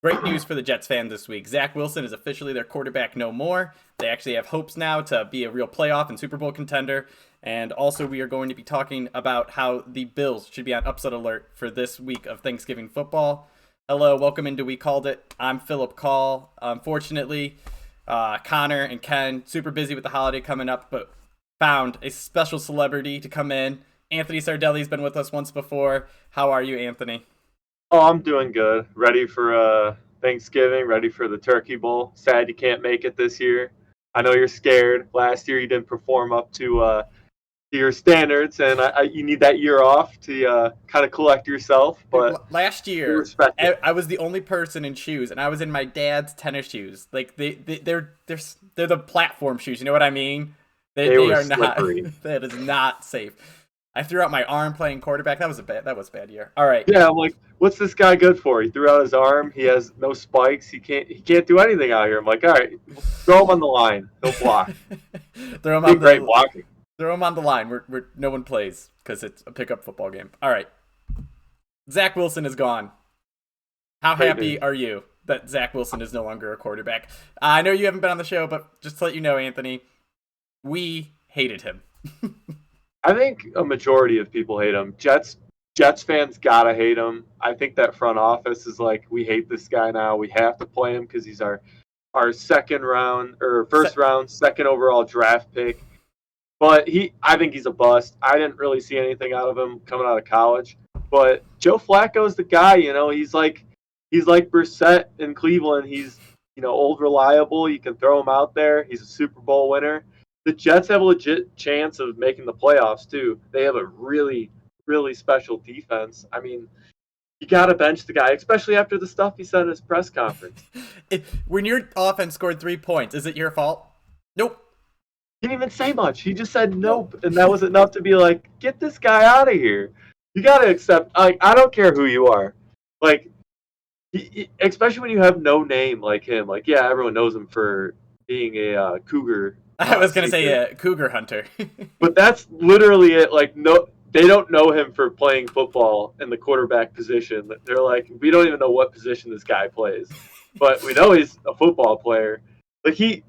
Great news for the Jets fan this week. Zack Wilson is officially their quarterback no more. They actually have hopes now to be a real playoff and Super Bowl contender. And also, we are going to be talking about how the Bills should be on upset alert for this week of Thanksgiving football. Hello, welcome into We Called It. I'm Philip Call. Unfortunately, Connor and Ken, super busy with the holiday coming up, but found a special celebrity to come in. Anthony Sardelli's been with us once before. How are you, Anthony? Oh, I'm doing good. Ready for Thanksgiving, ready for the Turkey Bowl. Sad you can't make it this year. I know you're scared. Last year you didn't perform up to your standards, and you need that year off to kind of collect yourself, Dude, but last we year, respect it. I was the only person in shoes, and I was in my dad's tennis shoes. Like they're the platform shoes. You know what I mean? They They were are not. slippery. That is not safe. I threw out my arm playing quarterback. That was a bad year. All right, Yeah, I'm like, what's this guy good for? He threw out his arm. He has no spikes. He can't do anything out here. I'm like, all right, throw him on the line. He'll block. throw him Big on great the blocking. throw him on the line. Where no one plays because it's a pickup football game. All right, Zach Wilson is gone. How Great happy news. are you that Zach Wilson is no longer a quarterback? I know you haven't been on the show, but just to let you know, Anthony, we hated him. I think a majority of people hate him. Jets fans gotta hate him. I think that front office is like, we hate this guy now. We have to play him because he's our second round or Se- first round, second overall draft pick. But I think he's a bust. I didn't really see anything out of him coming out of college. But Joe Flacco's the guy. He's like Brissett in Cleveland. He's old reliable. You can throw him out there. He's a Super Bowl winner. The Jets have a legit chance of making the playoffs too. They have a really, really special defense. I mean, you got to bench the guy, especially after the stuff he said in his press conference. when your offense scored 3 points, is it your fault? Nope. He didn't even say much. He just said nope, and that was enough to be like, get this guy out of here. You got to accept. Like, I don't care who you are. Like, especially when you have no name like him. Like, yeah, everyone knows him for being a cougar. I was gonna say Seeker. Cougar Hunter. But that's literally it. Like, no, they don't know him for playing football in the quarterback position. They're like, we don't even know what position this guy plays, but we know he's a football player. Like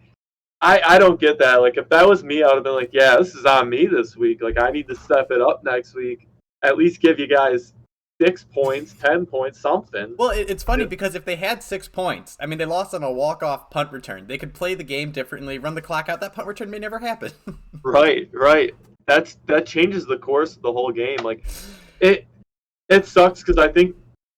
I don't get that. Like, if that was me, I would have been like, yeah, this is on me this week. Like, I need to step it up next week. At least give you guys 6 points, 10 points, something. Well, it's funny Yeah. because if they had 6 points, I mean, they lost on a walk-off punt return. They could play the game differently, run the clock out. That punt return may never happen. Right. That changes the course of the whole game. Like, it it sucks because I think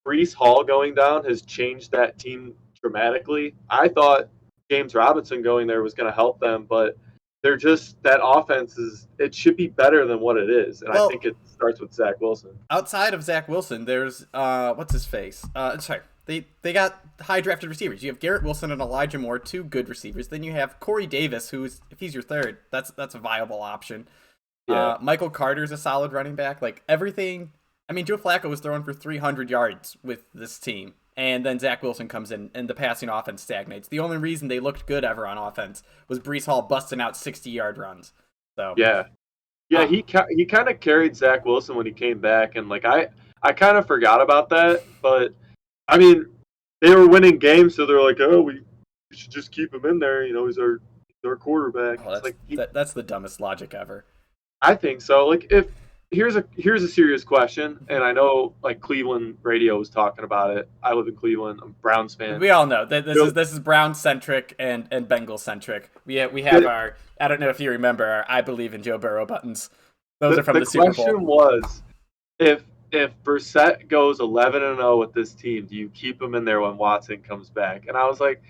Brees Hall going down has changed that team dramatically. I thought James Robinson going there was going to help them, but they're just that offense is it should be better than what it is, and I Well, think it starts with Zach Wilson. outside of Zach Wilson, there's what's his face? Sorry. They got high drafted receivers. You have Garrett Wilson and Elijah Moore, two good receivers. Then you have Corey Davis, who's if he's your third, that's a viable option. Yeah, Michael Carter's a solid running back. Like everything. I mean, Joe Flacco was throwing for 300 yards with this team, and then Zach Wilson comes in, and the passing offense stagnates. The only reason they looked good ever on offense was Brees Hall busting out 60-yard runs. So yeah, yeah. uh, He kind of carried Zach Wilson when he came back, and like I kind of forgot about that, but I mean they were winning games, so they're like, oh, we should just keep him in there. He's our quarterback. oh, It's like that's the dumbest logic ever. I think so. Like, if here's a serious question, and I know like Cleveland radio was talking about it. I live in Cleveland. I'm a Browns fan. We all know that So this is Brown centric and Bengal centric. We have the, our I don't know if you remember our I believe in Joe Burrow buttons. Those the are from the the Super Bowl. question was, if Brissett goes 11-0 with this team, do you keep him in there when Watson comes back? And I was like,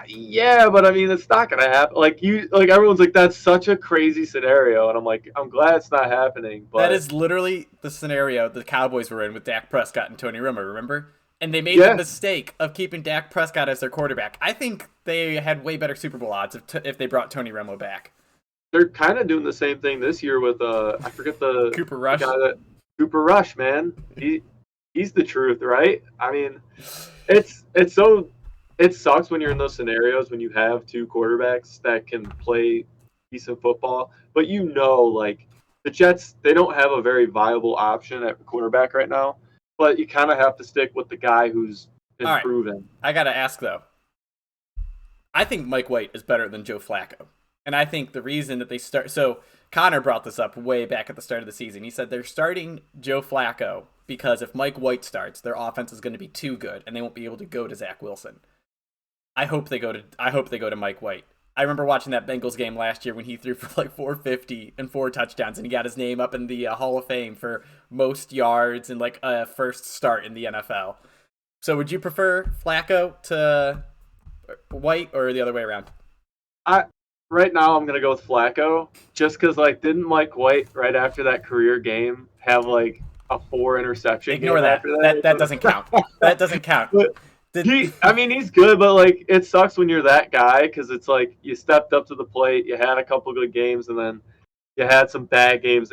yeah, but I mean, it's not gonna happen. Like everyone's like, that's such a crazy scenario, and I'm like, I'm glad it's not happening. That But is literally the scenario the Cowboys were in with Dak Prescott and Tony Romo, remember? And they made the yeah, mistake of keeping Dak Prescott as their quarterback. I think they had way better Super Bowl odds if they brought Tony Romo back. they're kind of doing the same thing this year with I forget Cooper the Rush. guy that Cooper Rush, man. He's the truth, right? I mean, it's so it sucks when you're in those scenarios when you have two quarterbacks that can play decent football, but like the Jets, they don't have a very viable option at quarterback right now. But you kind of have to stick with the guy who's All right. improving. I got to ask, though. I think Mike White is better than Joe Flacco. And I think the reason that they start. So Connor brought this up way back at the start of the season. He said they're starting Joe Flacco because if Mike White starts, their offense is going to be too good and they won't be able to go to Zack Wilson. I hope they go to Mike White. I remember watching that Bengals game last year when he threw for like 450 and 4 touchdowns, and he got his name up in the Hall of Fame for most yards and like a first start in the NFL. So would you prefer Flacco to White or the other way around? Right now I'm gonna go with Flacco, just because like didn't Mike White right after that career game have like a 4 interception Ignore game that. after that? That doesn't count. That doesn't count. He's good, but like it sucks when you're that guy because it's like you stepped up to the plate, you had a couple good games, and then you had some bad games.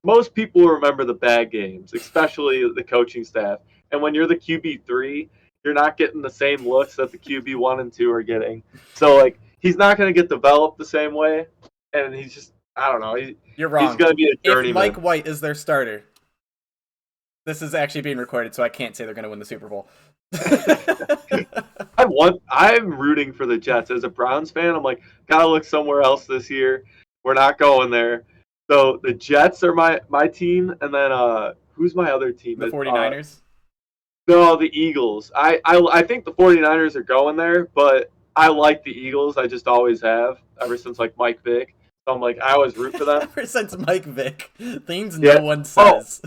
Most people remember the bad games, especially the coaching staff. And when you're the QB3, you're not getting the same looks that the QB1 and 2 are getting. So like he's not going to get developed the same way, and he's just I don't know. You're wrong. He's going to be a journeyman. If Mike White is their starter. This is actually being recorded, so I can't say they're going to win the Super Bowl. I'm rooting for the Jets. As a Browns fan, I'm like, gotta look somewhere else this year. We're not going there. So the Jets are my team, and then who's my other team? The 49ers? No, the Eagles. I think the 49ers are going there, but I like the Eagles. I just always have, ever since like Mike Vick. So I'm like, I always root for them. Ever since Mike Vick, things no one says.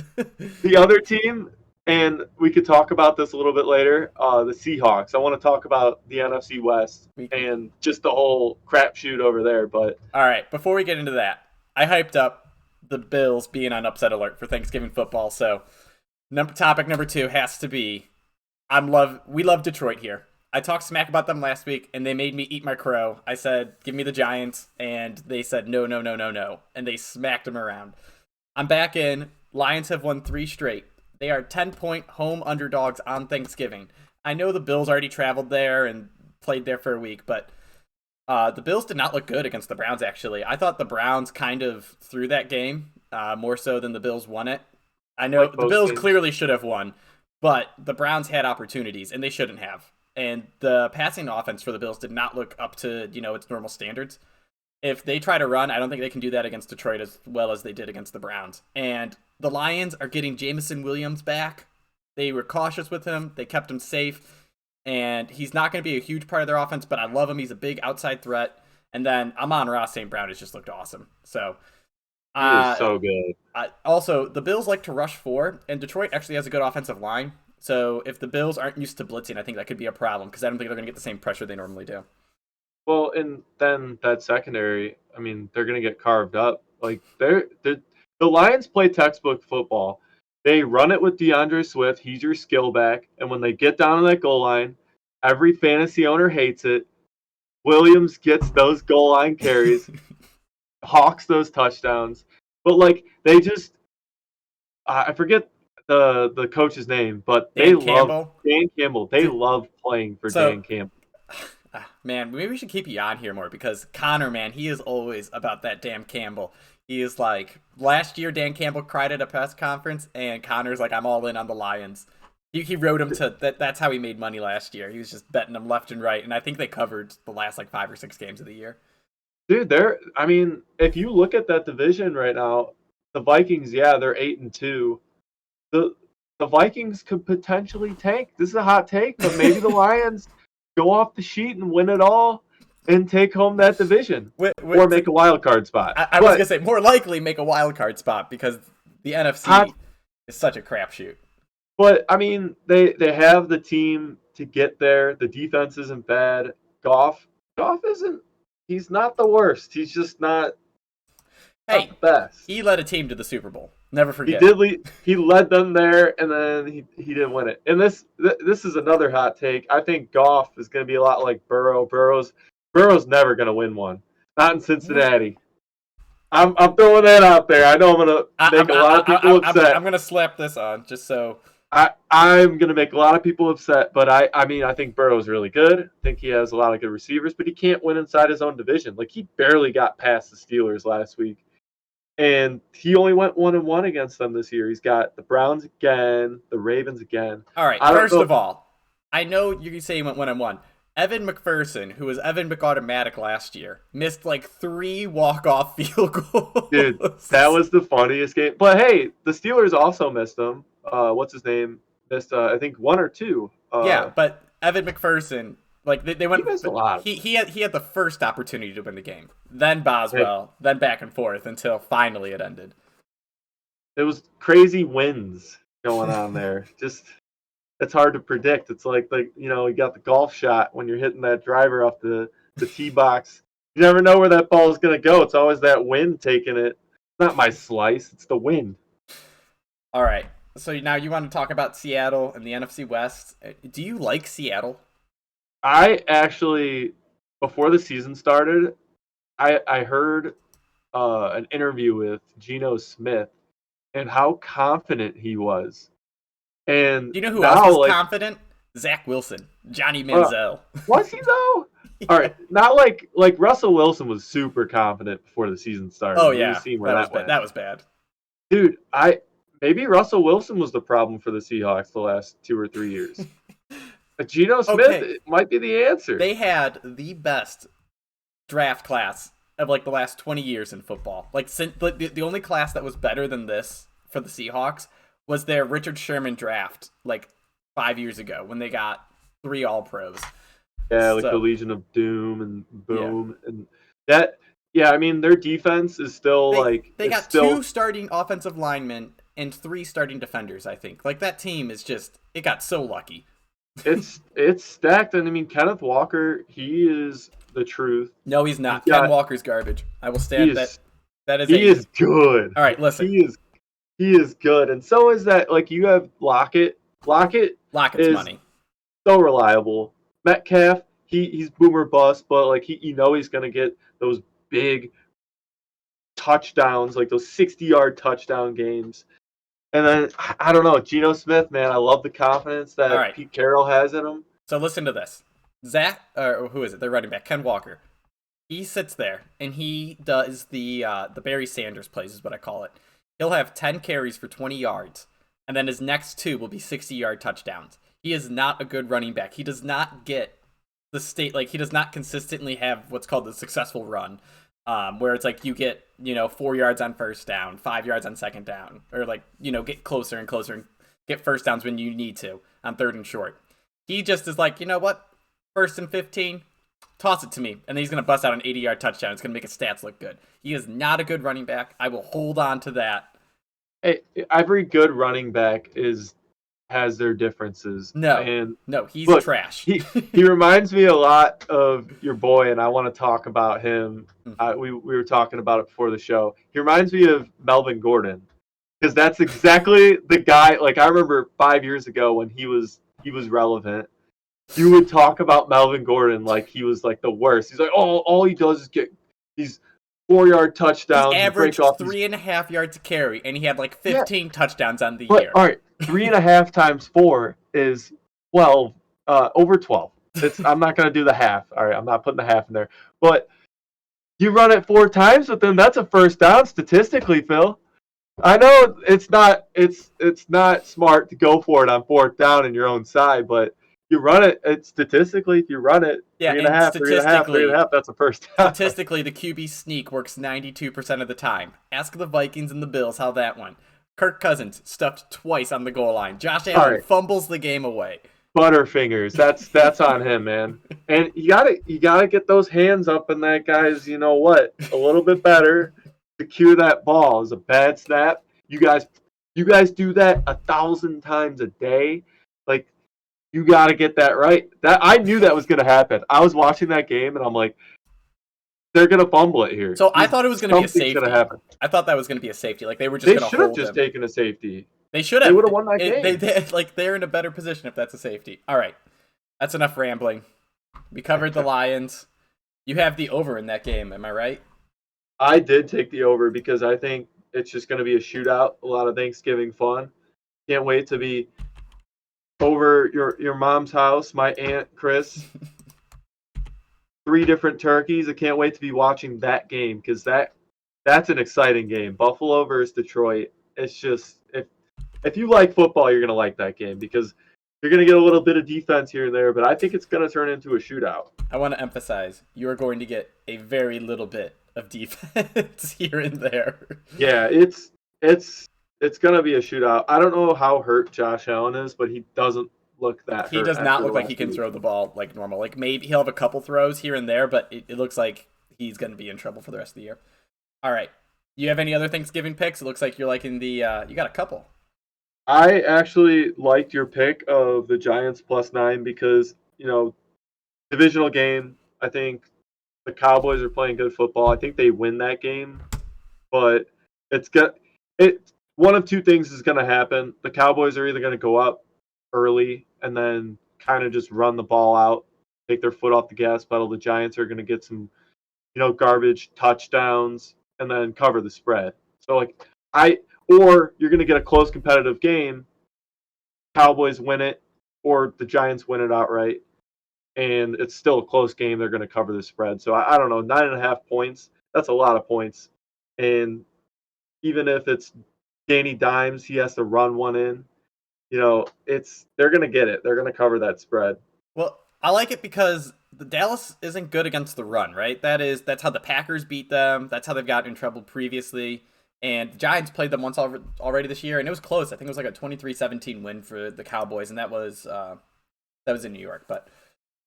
The other team, and we could talk about this a little bit later, the Seahawks. I want to talk about the NFC West and just the whole crapshoot over there. But all right, before we get into that, I hyped up the Bills being on upset alert for Thanksgiving football. So topic number 2 has to be, we love Detroit here. I talked smack about them last week, and they made me eat my crow. I said, give me the Giants, and they said, no, no, no, no, no, and they smacked them around. I'm back in. Lions have won 3 straight. They are 10-point home underdogs on Thanksgiving. I know the Bills already traveled there and played there for a week, but the Bills did not look good against the Browns, actually. I thought the Browns kind of threw that game, more so than the Bills won it. I know the Bills clearly should have won, but the Browns had opportunities, and they shouldn't have. And the passing offense for the Bills did not look up to, its normal standards. If they try to run, I don't think they can do that against Detroit as well as they did against the Browns. And the Lions are getting Jameson Williams back. They were cautious with him. They kept him safe. And he's not going to be a huge part of their offense, but I love him. He's a big outside threat. And then Amon-Ra St. Brown has just looked awesome. So he is so good. Also, the Bills like to rush 4, and Detroit actually has a good offensive line. So if the Bills aren't used to blitzing, I think that could be a problem because I don't think they're going to get the same pressure they normally do. Well, and then that secondary, I mean, they're going to get carved up. Like the Lions play textbook football. They run it with DeAndre Swift. He's your skill back. And when they get down to that goal line, every fantasy owner hates it. Williams gets those goal line carries, hawks those touchdowns. But like they just, I forget the coach's name, but Dan Campbell. They love playing for Dan Campbell. Man, maybe we should keep you on here more because Connor, man, he is always about that damn Campbell. He is like, last year Dan Campbell cried at a press conference, and Connor's like, I'm all in on the Lions. He wrote him to that's how he made money last year. He was just betting them left and right, and I think they covered the last like 5 or 6 games of the year. Dude, if you look at that division right now, the Vikings, they're 8-2. The Vikings could potentially tank. This is a hot take, but maybe the Lions go off the sheet and win it all and take home that division. Or make a wild card spot. I was going to say, more likely make a wild card spot because the NFC is such a crapshoot. But, I mean, they have the team to get there. The defense isn't bad. Goff isn't – he's not the worst. He's just not the best. He led a team to the Super Bowl. Never forget. He led them there, and then he didn't win it. And this is another hot take. I think Goff is going to be a lot like Burrow. Burrow's never going to win one. Not in Cincinnati. I'm throwing that out there. I know I'm going to make a lot of people upset. I'm going to slap this on just so. I'm going to make a lot of people upset, but I think Burrow's really good. I think he has a lot of good receivers, but he can't win inside his own division. Like, he barely got past the Steelers last week. and he only went 1-1 against them this year. He's got the Browns again, the Ravens again. All right. I don't First know. of all, I know you can say he went 1-1. Evan McPherson, who was Evan McAutomatic last year, missed like 3 walk-off field goals. Dude, that was the funniest game. But hey, the Steelers also missed him. What's his name? Missed, I think, 1 or 2. Yeah, but Evan McPherson, like they went. He missed a lot. He had the first opportunity to win the game, then Boswell, then back and forth until finally it ended. It was crazy winds going on there. Just it's hard to predict. It's like you got the golf shot when you're hitting that driver off the tee box. You never know where that ball is going to go. It's always that wind taking it. It's not my slice. It's the wind. All right. So now you want to talk about Seattle and the NFC West. Do you like Seattle? I actually, before the season started, I heard an interview with Geno Smith and how confident he was. And Do you know who else was confident? Zach Wilson, Johnny Manziel. Was he though? Yeah. All right, not like Russell Wilson was super confident before the season started. Oh yeah, that was bad. Dude, maybe Russell Wilson was the problem for the Seahawks the last 2 or 3 years. But Geno Smith might be the answer. They had the best draft class of like the last 20 years in football. Like the only class that was better than this for the Seahawks was their Richard Sherman draft like 5 years ago when they got 3 All-Pros. Yeah, like the Legion of Doom and Boom and that. Yeah, I mean their defense is still they got 2 starting offensive linemen and 3 starting defenders. I think like that team is just it got so lucky. It's stacked, and I mean Kenneth Walker, he is the truth. No, he's not. Ken Walker's garbage. I will stand that. That is. He is good. All right, listen. He is good, and so is that. Like you have Lockett. Lockett's money. So reliable. Metcalf, he's boomer bust, but like he's gonna get those big touchdowns, like those 60-yard touchdown games. And then I don't know, Geno Smith, man, I love the confidence that Pete Carroll has in him. So listen to this. Zach, or who is it? They're running back, Ken Walker. He sits there and he does the Barry Sanders plays is what I call it. He'll have 10 carries for 20 yards, and then his next 2 will be 60-yard touchdowns. He is not a good running back. He does not get he does not consistently have what's called the successful run, where it's like you get 4 yards on first down, 5 yards on second down, or get closer and closer and get first downs when you need to on 3rd and short. He just is like, you know what, 1st and 15, toss it to me, and then he's gonna bust out an 80-yard touchdown. It's gonna make his stats look good. He is not a good running back. I will hold on to that. Hey, every good running back has their differences. No, he's trash. he reminds me a lot of your boy, and I want to talk about him. We were talking about it before the show. He reminds me of Melvin Gordon, because that's exactly the guy. Like I remember 5 years ago when he was relevant. You would talk about Melvin Gordon like he was like the worst. He's like, oh, all he does is get these 4-yard touchdowns. He averaged 3.5 yards a carry, and he had like 15 touchdowns on the year. All right, 3.5 times 4 is 12, over 12. I'm not going to do the half. All right, I'm not putting the half in there. But you run it 4 times with them, that's a first down statistically, Phil. I know it's not smart to go for it on 4th down in your own side, but you run it, statistically, if you run it, 3.5, that's a first down. Statistically, the QB sneak works 92% of the time. Ask the Vikings and the Bills how that went. Kirk Cousins stuffed twice on the goal line. Josh Allen fumbles the game away. Butterfingers, that's on him, man. And you gotta get those hands up in that guy's, a little bit better. Secure that ball. Is a bad snap. You guys do that 1,000 times a day. Like, you got to get that right. That I knew that was going to happen. I was watching that game, and I'm like, they're going to fumble it here. So I thought it was going to be a safety. I thought that was going to be a safety. Like, they were just going to hold him. They should have just taken a safety. They should have. They would have won that game. They're in a better position if that's a safety. All right. That's enough rambling. We covered the Lions. You have the over in that game. Am I right? I did take the over because I think it's just going to be a shootout. A lot of Thanksgiving fun. Can't wait to be over your mom's house, my aunt Chris. 3 different turkeys. I can't wait to be watching that game because that That's an exciting game. Buffalo versus Detroit. It's just if you like football, you're gonna like that game because you're gonna get a little bit of defense here and there, but I think it's gonna turn into a shootout. I want to emphasize you are going to get a very little bit of defense here and there. Yeah, it's gonna be a shootout. I don't know how hurt Josh Allen is, but he doesn't look that He hurt. does not look like he after can last throw week. the ball like normal. Like maybe he'll have a couple throws here and there, but it looks like he's going to be in trouble for the rest of the year. All right. You have any other Thanksgiving picks? It looks like you're liking the. You got a couple. I actually liked your pick of the Giants +9 because divisional game. I think the Cowboys are playing good football. I think they win that game, but it's got it. One of two things is going to happen. The Cowboys are either going to go up early and then kind of just run the ball out, take their foot off the gas pedal. The Giants are going to get some, garbage touchdowns and then cover the spread. So or you're going to get a close competitive game. Cowboys win it, or the Giants win it outright, and it's still a close game. They're going to cover the spread. So I don't know, 9.5 points. That's a lot of points, and even if it's Danny Dimes, he has to run one in. They're going to get it. They're going to cover that spread. Well, I like it because the Dallas isn't good against the run, right? That's how the Packers beat them. That's how they've gotten in trouble previously. And the Giants played them once already this year, and it was close. I think it was like a 23-17 win for the Cowboys, and that was in New York. But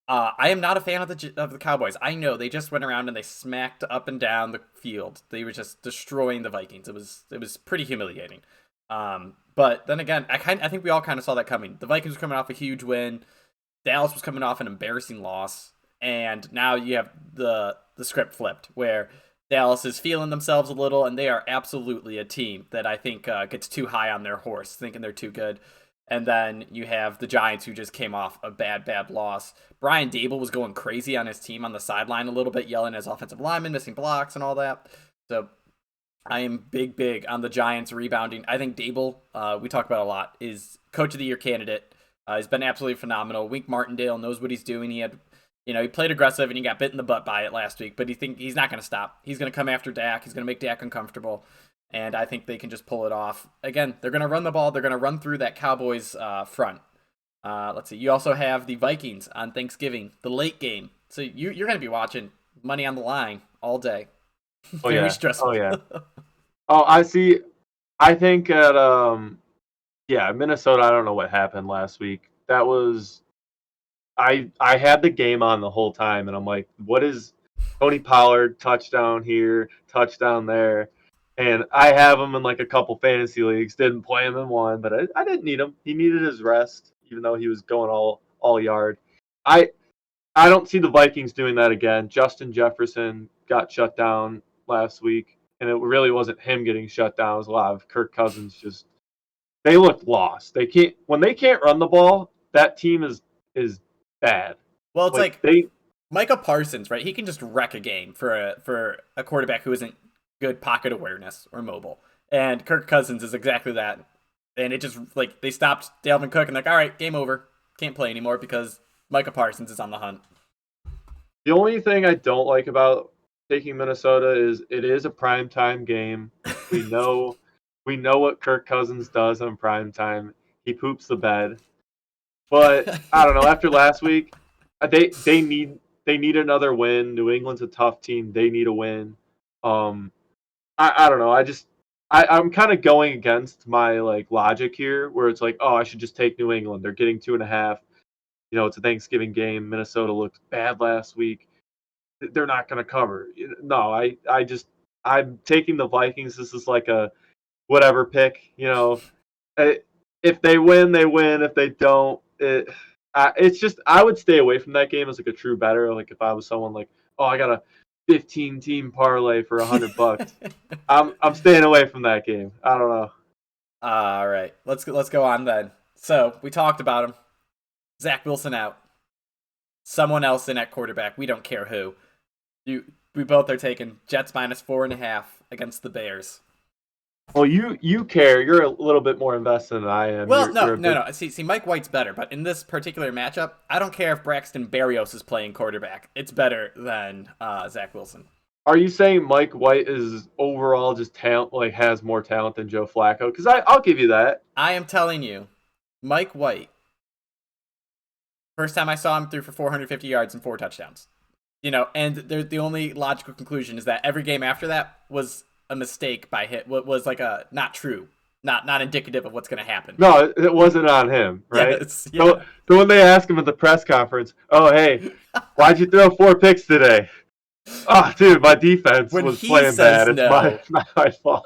I am not a fan of the Cowboys. I know they just went around and they smacked up and down the field. They were just destroying the Vikings. It was pretty humiliating. But then again, I think we all kind of saw that coming. The Vikings were coming off a huge win. Dallas was coming off an embarrassing loss, and now you have the script flipped where Dallas is feeling themselves a little, and they are absolutely a team that I think gets too high on their horse, thinking they're too good. And then you have the Giants, who just came off a bad loss. Brian Dable was going crazy on his team on the sideline a little bit, yelling at his offensive lineman, missing blocks and all that. So I am big on the Giants rebounding. I think Dable, we talk about a lot, is Coach of the Year candidate. He's been absolutely phenomenal. Wink Martindale knows what he's doing. He played aggressive and he got bit in the butt by it last week, but he's not going to stop. He's going to come after Dak. He's going to make Dak uncomfortable, and I think they can just pull it off. Again, they're going to run the ball. They're going to run through that Cowboys front. Let's see. You also have the Vikings on Thanksgiving, the late game. So you're going to be watching money on the line all day. Oh, Very yeah. stressful. Oh, yeah. Oh, I see. I think at Minnesota, I don't know what happened last week. That was I had the game on the whole time, and I'm like, what is Tony Pollard, touchdown here, touchdown there. And I have him in like a couple fantasy leagues. Didn't play him in one, but I didn't need him. He needed his rest, even though he was going all yard. I I don't see the Vikings doing that again. Justin Jefferson got shut down last week, and it really wasn't him getting shut down. It was a lot of Kirk Cousins just they looked lost. They can't run the ball, that team is bad. Well, it's like they Micah Parsons, right? He can just wreck a game for a quarterback who isn't good pocket awareness or mobile. And Kirk Cousins is exactly that. And it just, like, they stopped Dalvin Cook and like, all right, game over. Can't play anymore because Micah Parsons is on the hunt. The only thing I don't like about taking Minnesota is it is a primetime game. We know what Kirk Cousins does on primetime. He poops the bed. But I don't know, after last week, they need another win. New England's a tough team. They need a win. I don't know. I'm kind of going against my logic here, where it's like, oh, I should just take New England. They're getting 2.5. It's a Thanksgiving game. Minnesota looked bad last week. They're not going to cover. No, I'm taking the Vikings. This is like a whatever pick. If they win, they win. If they don't, it's just I would stay away from that game as like a true bettor. Like if I was someone like, oh, I got a 15 team parlay for $100. I'm staying away from that game. I don't know. All right, let's go on then. So we talked about him. Zack Wilson out. Someone else in at quarterback. We don't care who. We both are taking Jets -4.5 against the Bears. Well, you care. You're a little bit more invested than I am. Well, no. See, Mike White's better, but in this particular matchup, I don't care if Braxton Berrios is playing quarterback. It's better than Zack Wilson. Are you saying Mike White is overall just talent, like has more talent than Joe Flacco? Because I'll give you that. I am telling you, Mike White, first time I saw him, threw for 450 yards and 4 touchdowns. And the only logical conclusion is that every game after that was a mistake by hit. What was like a not true, not indicative of what's going to happen. No, it wasn't on him, right? Yeah. So when they ask him at the press conference, "Oh, hey, why'd you throw 4 picks today?" Oh, dude, my defense was playing bad. It's not my fault.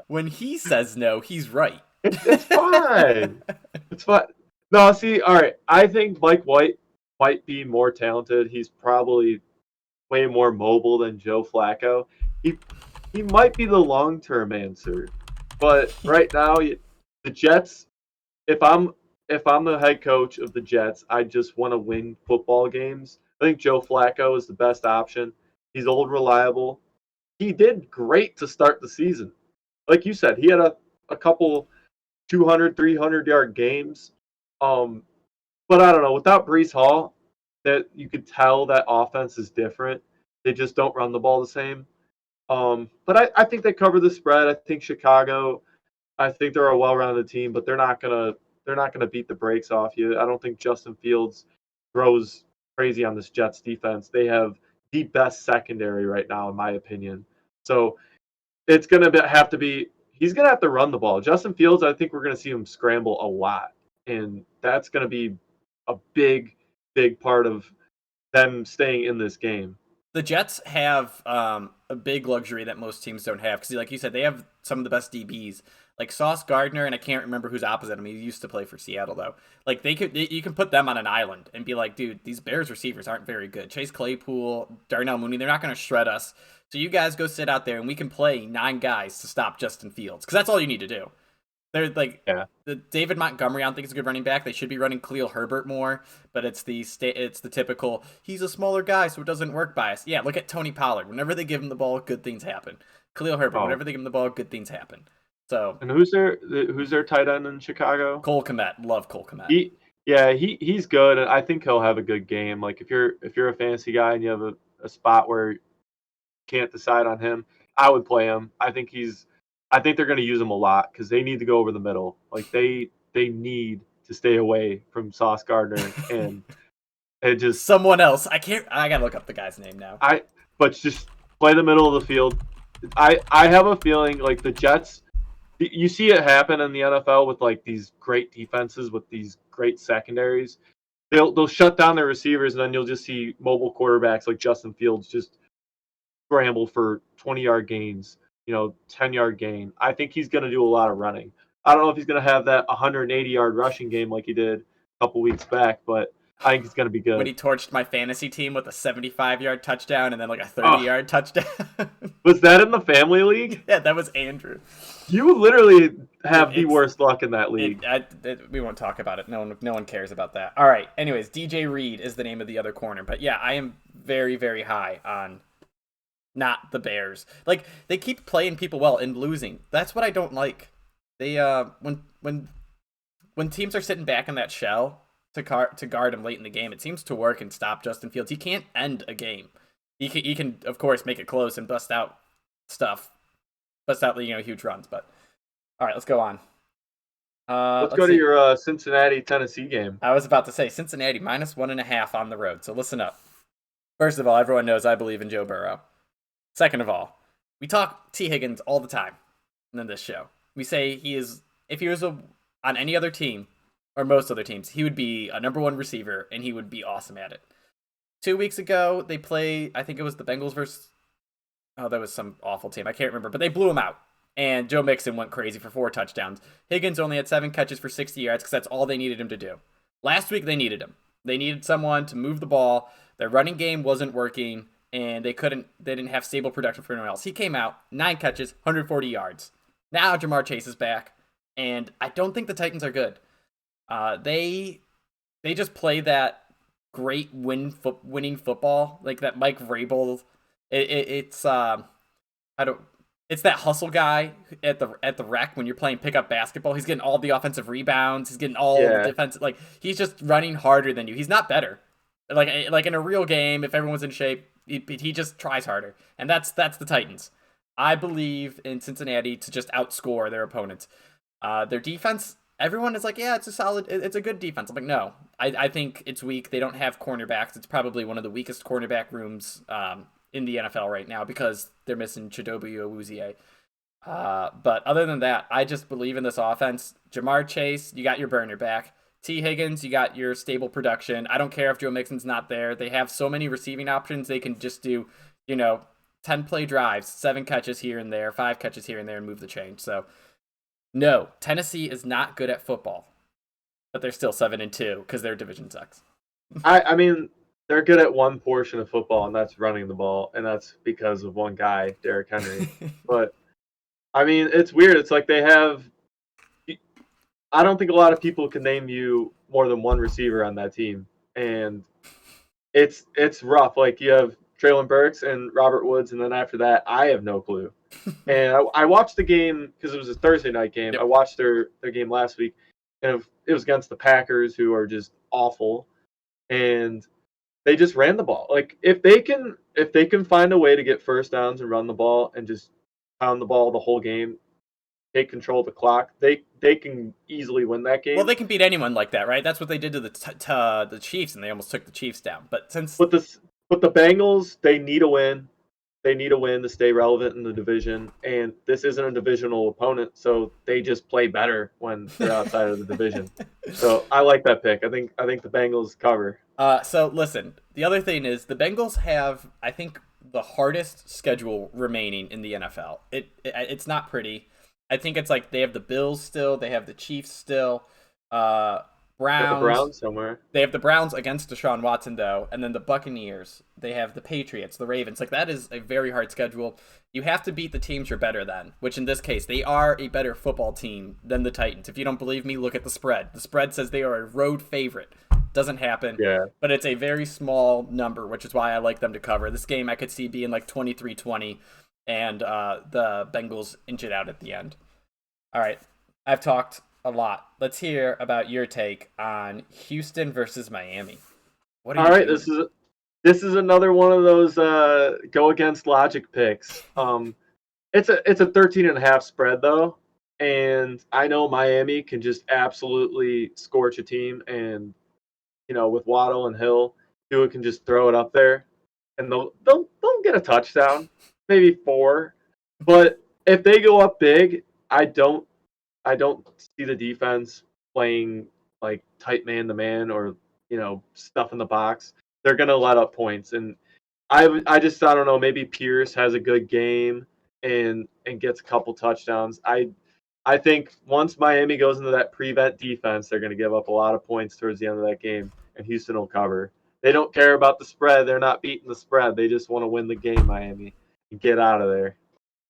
When he says no, he's right. It's fine. It's fine. No, see, all right. I think Mike White might be more talented. He's probably way more mobile than Joe Flacco. He might be the long-term answer, but right now the Jets. If I'm the head coach of the Jets, I just want to win football games. I think Joe Flacco is the best option. He's old, reliable. He did great to start the season. Like you said, he had a couple 200, 300-yard games. But I don't know. Without Breece Hall, that you could tell that offense is different. They just don't run the ball the same. But I think they cover the spread. I think Chicago. I think they're a well-rounded team, but they're not gonna beat the brakes off you. I don't think Justin Fields throws crazy on this Jets defense. They have the best secondary right now, in my opinion. So it's gonna have to be. He's gonna have to run the ball. Justin Fields, I think we're gonna see him scramble a lot, and that's gonna be a big part of them staying in this game. The Jets have a big luxury that most teams don't have because, like you said, they have some of the best DBs, like Sauce Gardner, and I can't remember who's opposite him. He used to play for Seattle though. Like you can put them on an island and be like, dude, these Bears receivers aren't very good. Chase Claypool, Darnell Mooney, they're not going to shred us. So you guys go sit out there and we can play 9 guys to stop Justin Fields because that's all you need to do. They're like the David Montgomery. I don't think is a good running back. They should be running Khalil Herbert more, but it's the typical he's a smaller guy, so it doesn't work bias. Yeah, look at Tony Pollard. Whenever they give him the ball, good things happen. Khalil Herbert. Whenever they give him the ball, good things happen. So and who's their tight end in Chicago? Cole Kmet. Love Cole Kmet. He's good, and I think he'll have a good game. Like if you're a fantasy guy and you have a spot where you can't decide on him, I would play him. I think they're going to use him a lot because they need to go over the middle. Like they need to stay away from Sauce Gardner and just someone else. I gotta look up the guy's name now. But just play the middle of the field. I have a feeling like the Jets. You see it happen in the NFL with like these great defenses with these great secondaries. They'll shut down their receivers and then you'll just see mobile quarterbacks like Justin Fields just scramble for 20-yard gains. 10-yard gain. I think he's going to do a lot of running. I don't know if he's going to have that 180-yard rushing game like he did a couple weeks back, but I think he's going to be good. When he torched my fantasy team with a 75-yard touchdown and then like a 30-yard touchdown. Was that in the family league? Yeah, that was Andrew. You literally have the worst luck in that league. We won't talk about it. No one cares about that. All right. Anyways, DJ Reed is the name of the other corner. But yeah, I am very, very high on not the Bears. Like they keep playing people well and losing. That's what I don't like. They when teams are sitting back in that shell to guard him late in the game, it seems to work and stop Justin Fields. He can't end a game. He can of course make it close and bust out huge runs. But all right, let's go on. Let's go to your Cincinnati Tennessee game. I was about to say Cincinnati -1.5 on the road. So listen up. First of all, everyone knows I believe in Joe Burrow. Second of all, we talk T. Higgins all the time in this show. We say if he was on any other team, or most other teams, he would be a number 1 receiver, and he would be awesome at it. 2 weeks ago, they played, I think it was the Bengals versus, that was some awful team. I can't remember, but they blew him out. And Joe Mixon went crazy for 4 touchdowns. Higgins only had 7 catches for 60 yards because that's all they needed him to do. Last week, they needed him. They needed someone to move the ball. Their running game wasn't working. And they didn't have stable production for anyone else. He came out, 9 catches, 140 yards. Now Jamar Chase is back, and I don't think the Titans are good. They just play that great winning football, like that Mike Vrabel. It's that hustle guy at the rec when you're playing pickup basketball. He's getting all the offensive rebounds. He's getting all the defensive. Like he's just running harder than you. He's not better. Like in a real game, if everyone's in shape, He just tries harder, and that's the Titans. I believe in Cincinnati to just outscore their opponents. Their defense, everyone is like, yeah, it's a good defense. I'm like, no, I think it's weak. They don't have cornerbacks. It's probably one of the weakest cornerback rooms in the NFL right now because they're missing Chidobe Awuzie. But other than that, I just believe in this offense. Jamar Chase, you got your burner back. T. Higgins, you got your stable production. I don't care if Joe Mixon's not there. They have so many receiving options. They can just do, 10-play drives, 7 catches here and there, 5 catches here and there, and move the chain. So, no, Tennessee is not good at football, but they're still 7-2 because their division sucks. I mean, they're good at one portion of football, and that's running the ball, and that's because of one guy, Derrick Henry. But, I mean, it's weird. It's like they have – I don't think a lot of people can name you more than one receiver on that team, and it's rough. Like, you have Treylon Burks and Robert Woods, and then after that, I have no clue. And I watched the game because it was a Thursday night game. Yep. I watched their game last week, and it was against the Packers, who are just awful, and they just ran the ball. Like, if they can find a way to get first downs and run the ball and just pound the ball the whole game, take control of the clock, they can easily win that game. Well, they can beat anyone like that, right? That's what they did to the Chiefs, and they almost took the Chiefs down. But the Bengals, they need a win. They need a win to stay relevant in the division, and this isn't a divisional opponent, so they just play better when they're outside of the division. So I like that pick. I think the Bengals cover. So listen, the other thing is the Bengals have, I think, the hardest schedule remaining in the NFL. It's not pretty. I think it's like they have the Bills still, they have the Chiefs still, Browns. The Browns somewhere. They have the Browns against Deshaun Watson though, and then the Buccaneers. They have the Patriots, the Ravens. Like, that is a very hard schedule. You have to beat the teams you're better than, which in this case, they are a better football team than the Titans. If you don't believe me, look at the spread. The spread says they are a road favorite. Doesn't happen. Yeah. But it's a very small number, which is why I like them to cover. This game I could see being like 23-20. And the Bengals inch it out at the end. All right, I've talked a lot. Let's hear about your take on Houston versus Miami. All right, this is another one of those go against logic picks. It's a 13.5 spread though, and I know Miami can just absolutely scorch a team, and with Waddle and Hill, Tua can just throw it up there, and they'll get a touchdown. Maybe 4, but if they go up big, I don't see the defense playing like tight man to man or stuff in the box. They're gonna let up points, and I don't know. Maybe Pierce has a good game and gets a couple touchdowns. I think once Miami goes into that prevent defense, they're gonna give up a lot of points towards the end of that game, and Houston will cover. They don't care about the spread. They're not beating the spread. They just want to win the game, Miami. Get out of there.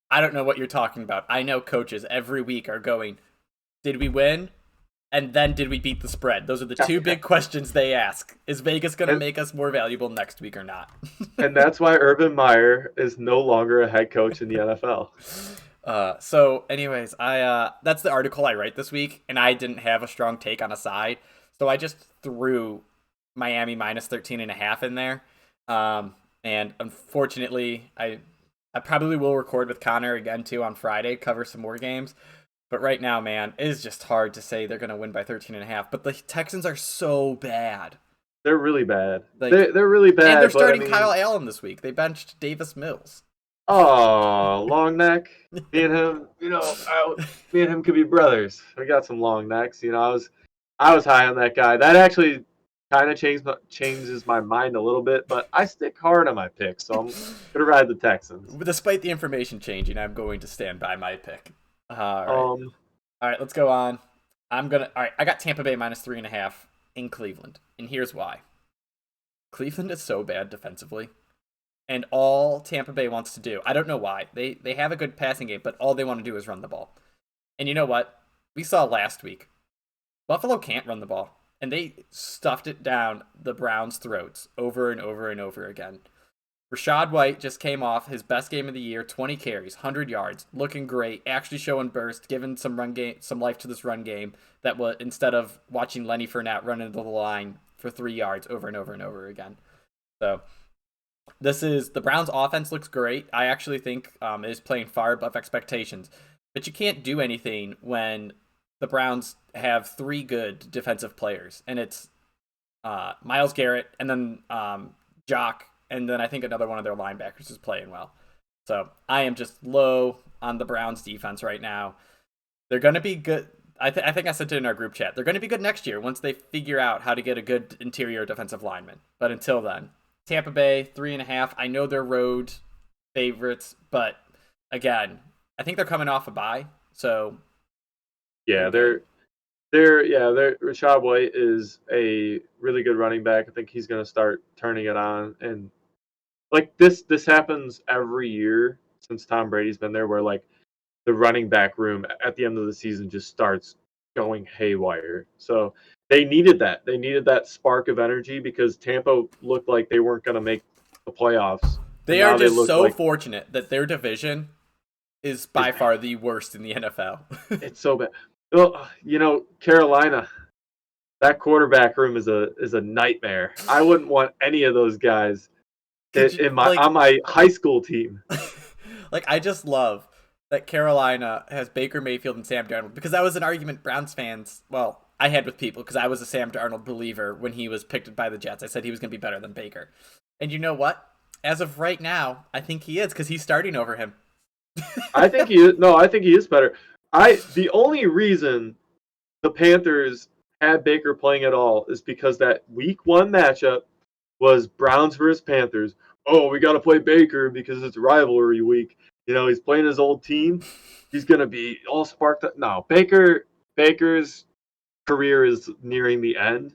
I don't know what you're talking about. I know coaches every week are going, did we win? And then did we beat the spread? Those are the two big questions they ask. Is Vegas going to make us more valuable next week or not? And that's why Urban Meyer is no longer a head coach in the NFL. So anyways, that's the article I write this week, and I didn't have a strong take on a side. So I just threw Miami minus 13.5 in there. And unfortunately, I probably will record with Connor again, too, on Friday, cover some more games. But right now, man, it is just hard to say they're going to win by 13.5. But the Texans are so bad. They're really bad. They're really bad. And they're starting Kyle Allen this week. They benched Davis Mills. Oh, long neck. Me and him, me and him could be brothers. We got some long necks. I was high on that guy. That actually kind of changes my mind a little bit, but I stick hard on my pick, so I'm gonna ride the Texans. Despite the information changing, I'm going to stand by my pick. All right, let's go on. I got Tampa Bay minus 3.5 in Cleveland, and here's why. Cleveland is so bad defensively, and all Tampa Bay wants to do, I don't know why, they have a good passing game, but all they want to do is run the ball. And you know what? We saw last week, Buffalo can't run the ball. And they stuffed it down the Browns' throats over and over and over again. Rachaad White just came off his best game of the year, 20 carries, 100 yards, looking great, actually showing burst, giving some life to this run game that was, instead of watching Lenny Fournette run into the line for 3 yards over and over and over again. So The Browns' offense looks great. I actually think it is playing far above expectations. But you can't do anything when the Browns have three good defensive players, and it's Myles Garrett, and then Jock, and then I think another one of their linebackers is playing well. So I am just low on the Browns defense right now. They're going to be good. I think I said it in our group chat. They're going to be good next year once they figure out how to get a good interior defensive lineman. But until then, Tampa Bay 3.5. I know they're road favorites, but again, I think they're coming off a bye. So yeah, they're Rashad White is a really good running back. I think he's going to start turning it on, and like this happens every year since Tom Brady's been there, where like the running back room at the end of the season just starts going haywire. So they needed that. They needed that spark of energy because Tampa looked like they weren't going to make the playoffs. They are just so fortunate that their division is by far the worst in the NFL. It's so bad. Well, Carolina, that quarterback room is a nightmare. I wouldn't want any of those guys on my high school team. Like, I just love that Carolina has Baker Mayfield and Sam Darnold, because that was an argument Browns fans, well, I had with people, because I was a Sam Darnold believer when he was picked by the Jets. I said he was going to be better than Baker. And you know what? As of right now, I think he is, because he's starting over him. I think he is. No, I think he is better. The only reason the Panthers had Baker playing at all is because that week 1 matchup was Browns versus Panthers. Oh, we got to play Baker because it's rivalry week. He's playing his old team. He's going to be all sparked up. No, Baker's career is nearing the end.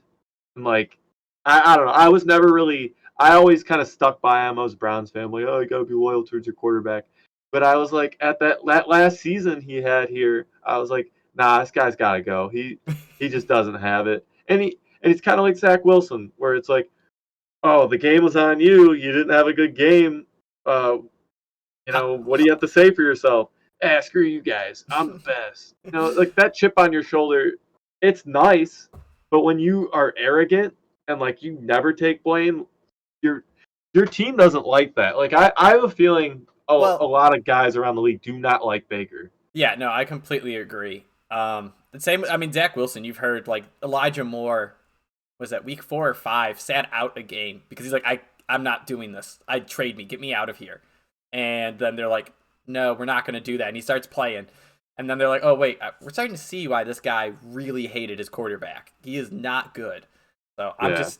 And like, I don't know. I always kind of stuck by him. I was a Browns fan. Like, oh, you got to be loyal towards your quarterback. But I was like, at that last season he had here, I was like, nah, this guy's got to go. He just doesn't have it. And it's kind of like Zack Wilson, where it's like, oh, the game was on you. You didn't have a good game. What do you have to say for yourself? Screw you guys. I'm the best. Like that chip on your shoulder, it's nice. But when you are arrogant and like you never take blame, your team doesn't like that. Like I have a feeling a lot of guys around the league do not like Baker. Yeah, no, I completely agree. The same. I mean, Zack Wilson. You've heard like Elijah Moore. Was that week 4 or 5? Sat out a game because he's like, I'm not doing this. Trade me. Get me out of here. And then they're like, no, we're not going to do that. And he starts playing. And then they're like, oh, wait, we're starting to see why this guy really hated his quarterback. He is not good. So I'm just,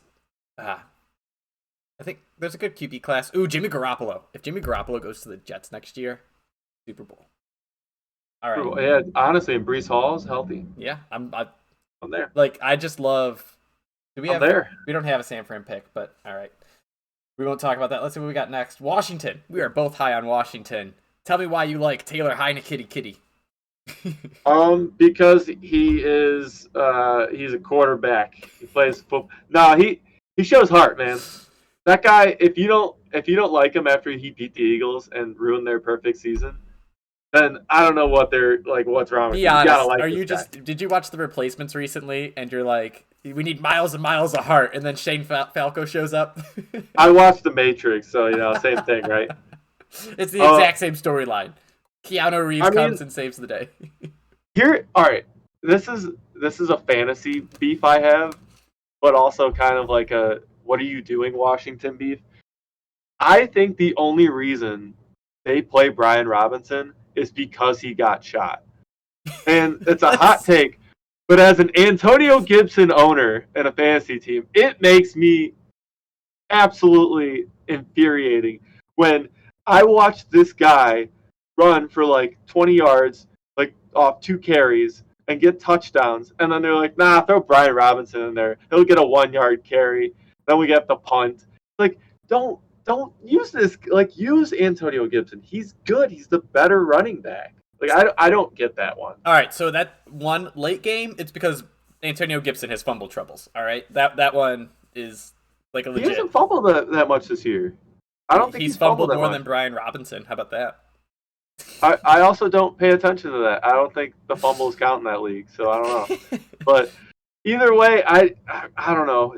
I think there's a good QB class. Ooh, Jimmy Garoppolo. If Jimmy Garoppolo goes to the Jets next year, Super Bowl. All right. Yeah, honestly, and Breece Hall is healthy. Yeah, I'm there. Like, I just love. We don't have a San Fran pick, but all right. We won't talk about that. Let's see what we got next. Washington. We are both high on Washington. Tell me why you like Taylor Heinicke. Because he is he's a quarterback. He plays football. No, he shows heart, man. That guy, if you don't like him after he beat the Eagles and ruined their perfect season, then I don't know what's wrong with you. Be honest, You gotta like are you this guy. Did you watch The Replacements recently and you're like, we need miles and miles of heart, and then Shane Falco shows up? I watched The Matrix, so same thing, right? It's the exact same storyline. Keanu Reeves comes and saves the day. All right. This is a fantasy beef I have, but also kind of like a what are you doing Washington beef. I think the only reason they play Brian Robinson is because he got shot. And it's a hot take, but as an Antonio Gibson owner and a fantasy team, it makes me absolutely infuriating when I watch this guy run for like 20 yards, like off 2 carries, and get touchdowns, and then they're like, nah, throw Brian Robinson in there. He'll get a 1-yard carry. Then we get the punt. Like, don't use this. Like, use Antonio Gibson. He's good. He's the better running back. Like, I don't get that one. All right, so that one late game, it's because Antonio Gibson has fumble troubles. All right, that one is like a legit. He hasn't fumbled that much this year. I don't think he's fumbled more than Brian Robinson. How about that? I also don't pay attention to that. I don't think the fumbles count in that league, so I don't know. But either way, I don't know.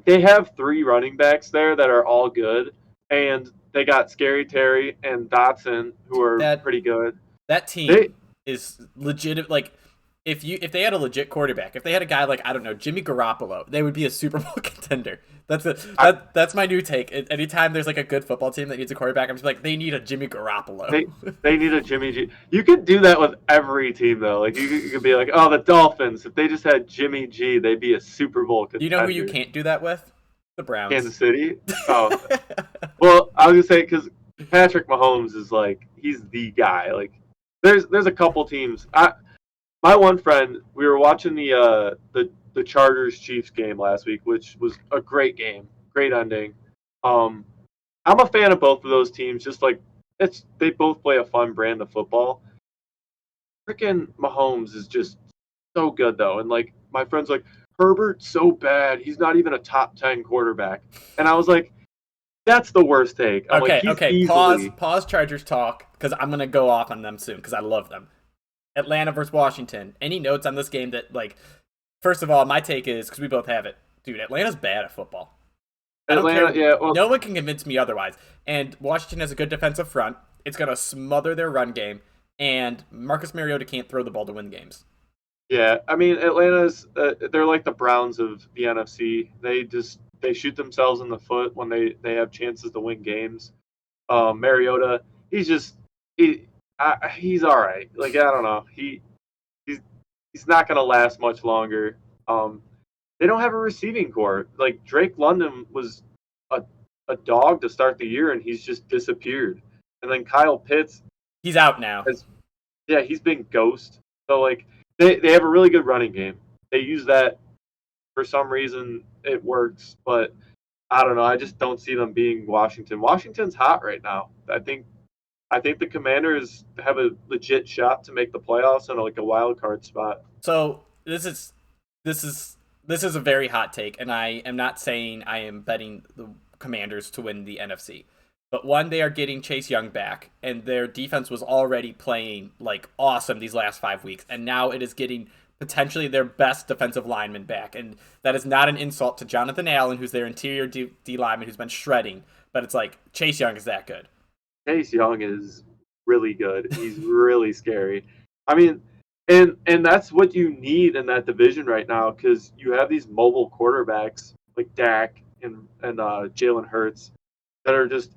They have 3 running backs there that are all good, and they got Scary Terry and Dotson, who are That pretty good. that They team is legit. Like if they had a legit quarterback, if they had a guy like I don't know Jimmy Garoppolo, they would be a Super Bowl contender. That's my new take. Anytime there's like a good football team that needs a quarterback, I'm just like they need a Jimmy Garoppolo. they need a Jimmy G. You could do that with every team though. Like you could be like, oh, the Dolphins. If they just had Jimmy G, they'd be a Super Bowl You contender. know who you can't do that with? The Browns. Kansas City. Oh, well, I was gonna say because Patrick Mahomes is like he's the guy. Like there's a couple teams. My one friend, we were watching the Chargers Chiefs game last week, which was a great game, great ending. I'm a fan of both of those teams. Just like they both play a fun brand of football. Freaking Mahomes is just so good though, and like my friend's like Herbert's so bad, he's not even a top 10 quarterback, and I was like, that's the worst take. I'm Okay, like, he's okay. easily... Pause. Chargers talk because I'm gonna go off on them soon because I love them. Atlanta versus Washington. Any notes on this game that like? First of all, my take is because we both have it, dude. Atlanta's bad at football. I don't care. Yeah, well, no one can convince me otherwise. And Washington has a good defensive front. It's gonna smother their run game, and Marcus Mariota can't throw the ball to win games. yeah. I mean, Atlanta's they're like the Browns of the NFC. They shoot themselves in the foot when they have chances to win games. Mariota, he's all right. Like I don't know, he's not gonna last much longer. They don't have a receiving core. Like Drake London was a dog to start the year, and he's just disappeared. And then Kyle Pitts, He's out now. he's been ghost. So like they have a really good running game. They use that for some reason. It works, but I don't know. I just don't see them being Washington. Washington's hot right now. I think the Commanders have a legit shot to make the playoffs and like a wild card spot. So this is a very hot take, and I am not saying I am betting the Commanders to win the NFC. But one, they are getting Chase Young back, and their defense was already playing like awesome these last 5 weeks, and now it is getting potentially their best defensive lineman back. And that is not an insult to Jonathan Allen, who's their interior D lineman who's been shredding, but it's like Chase Young is that good. Chase Young is really good. He's really scary. I mean, and that's what you need in that division right now because you have these mobile quarterbacks like Dak and Jalen Hurts that are just,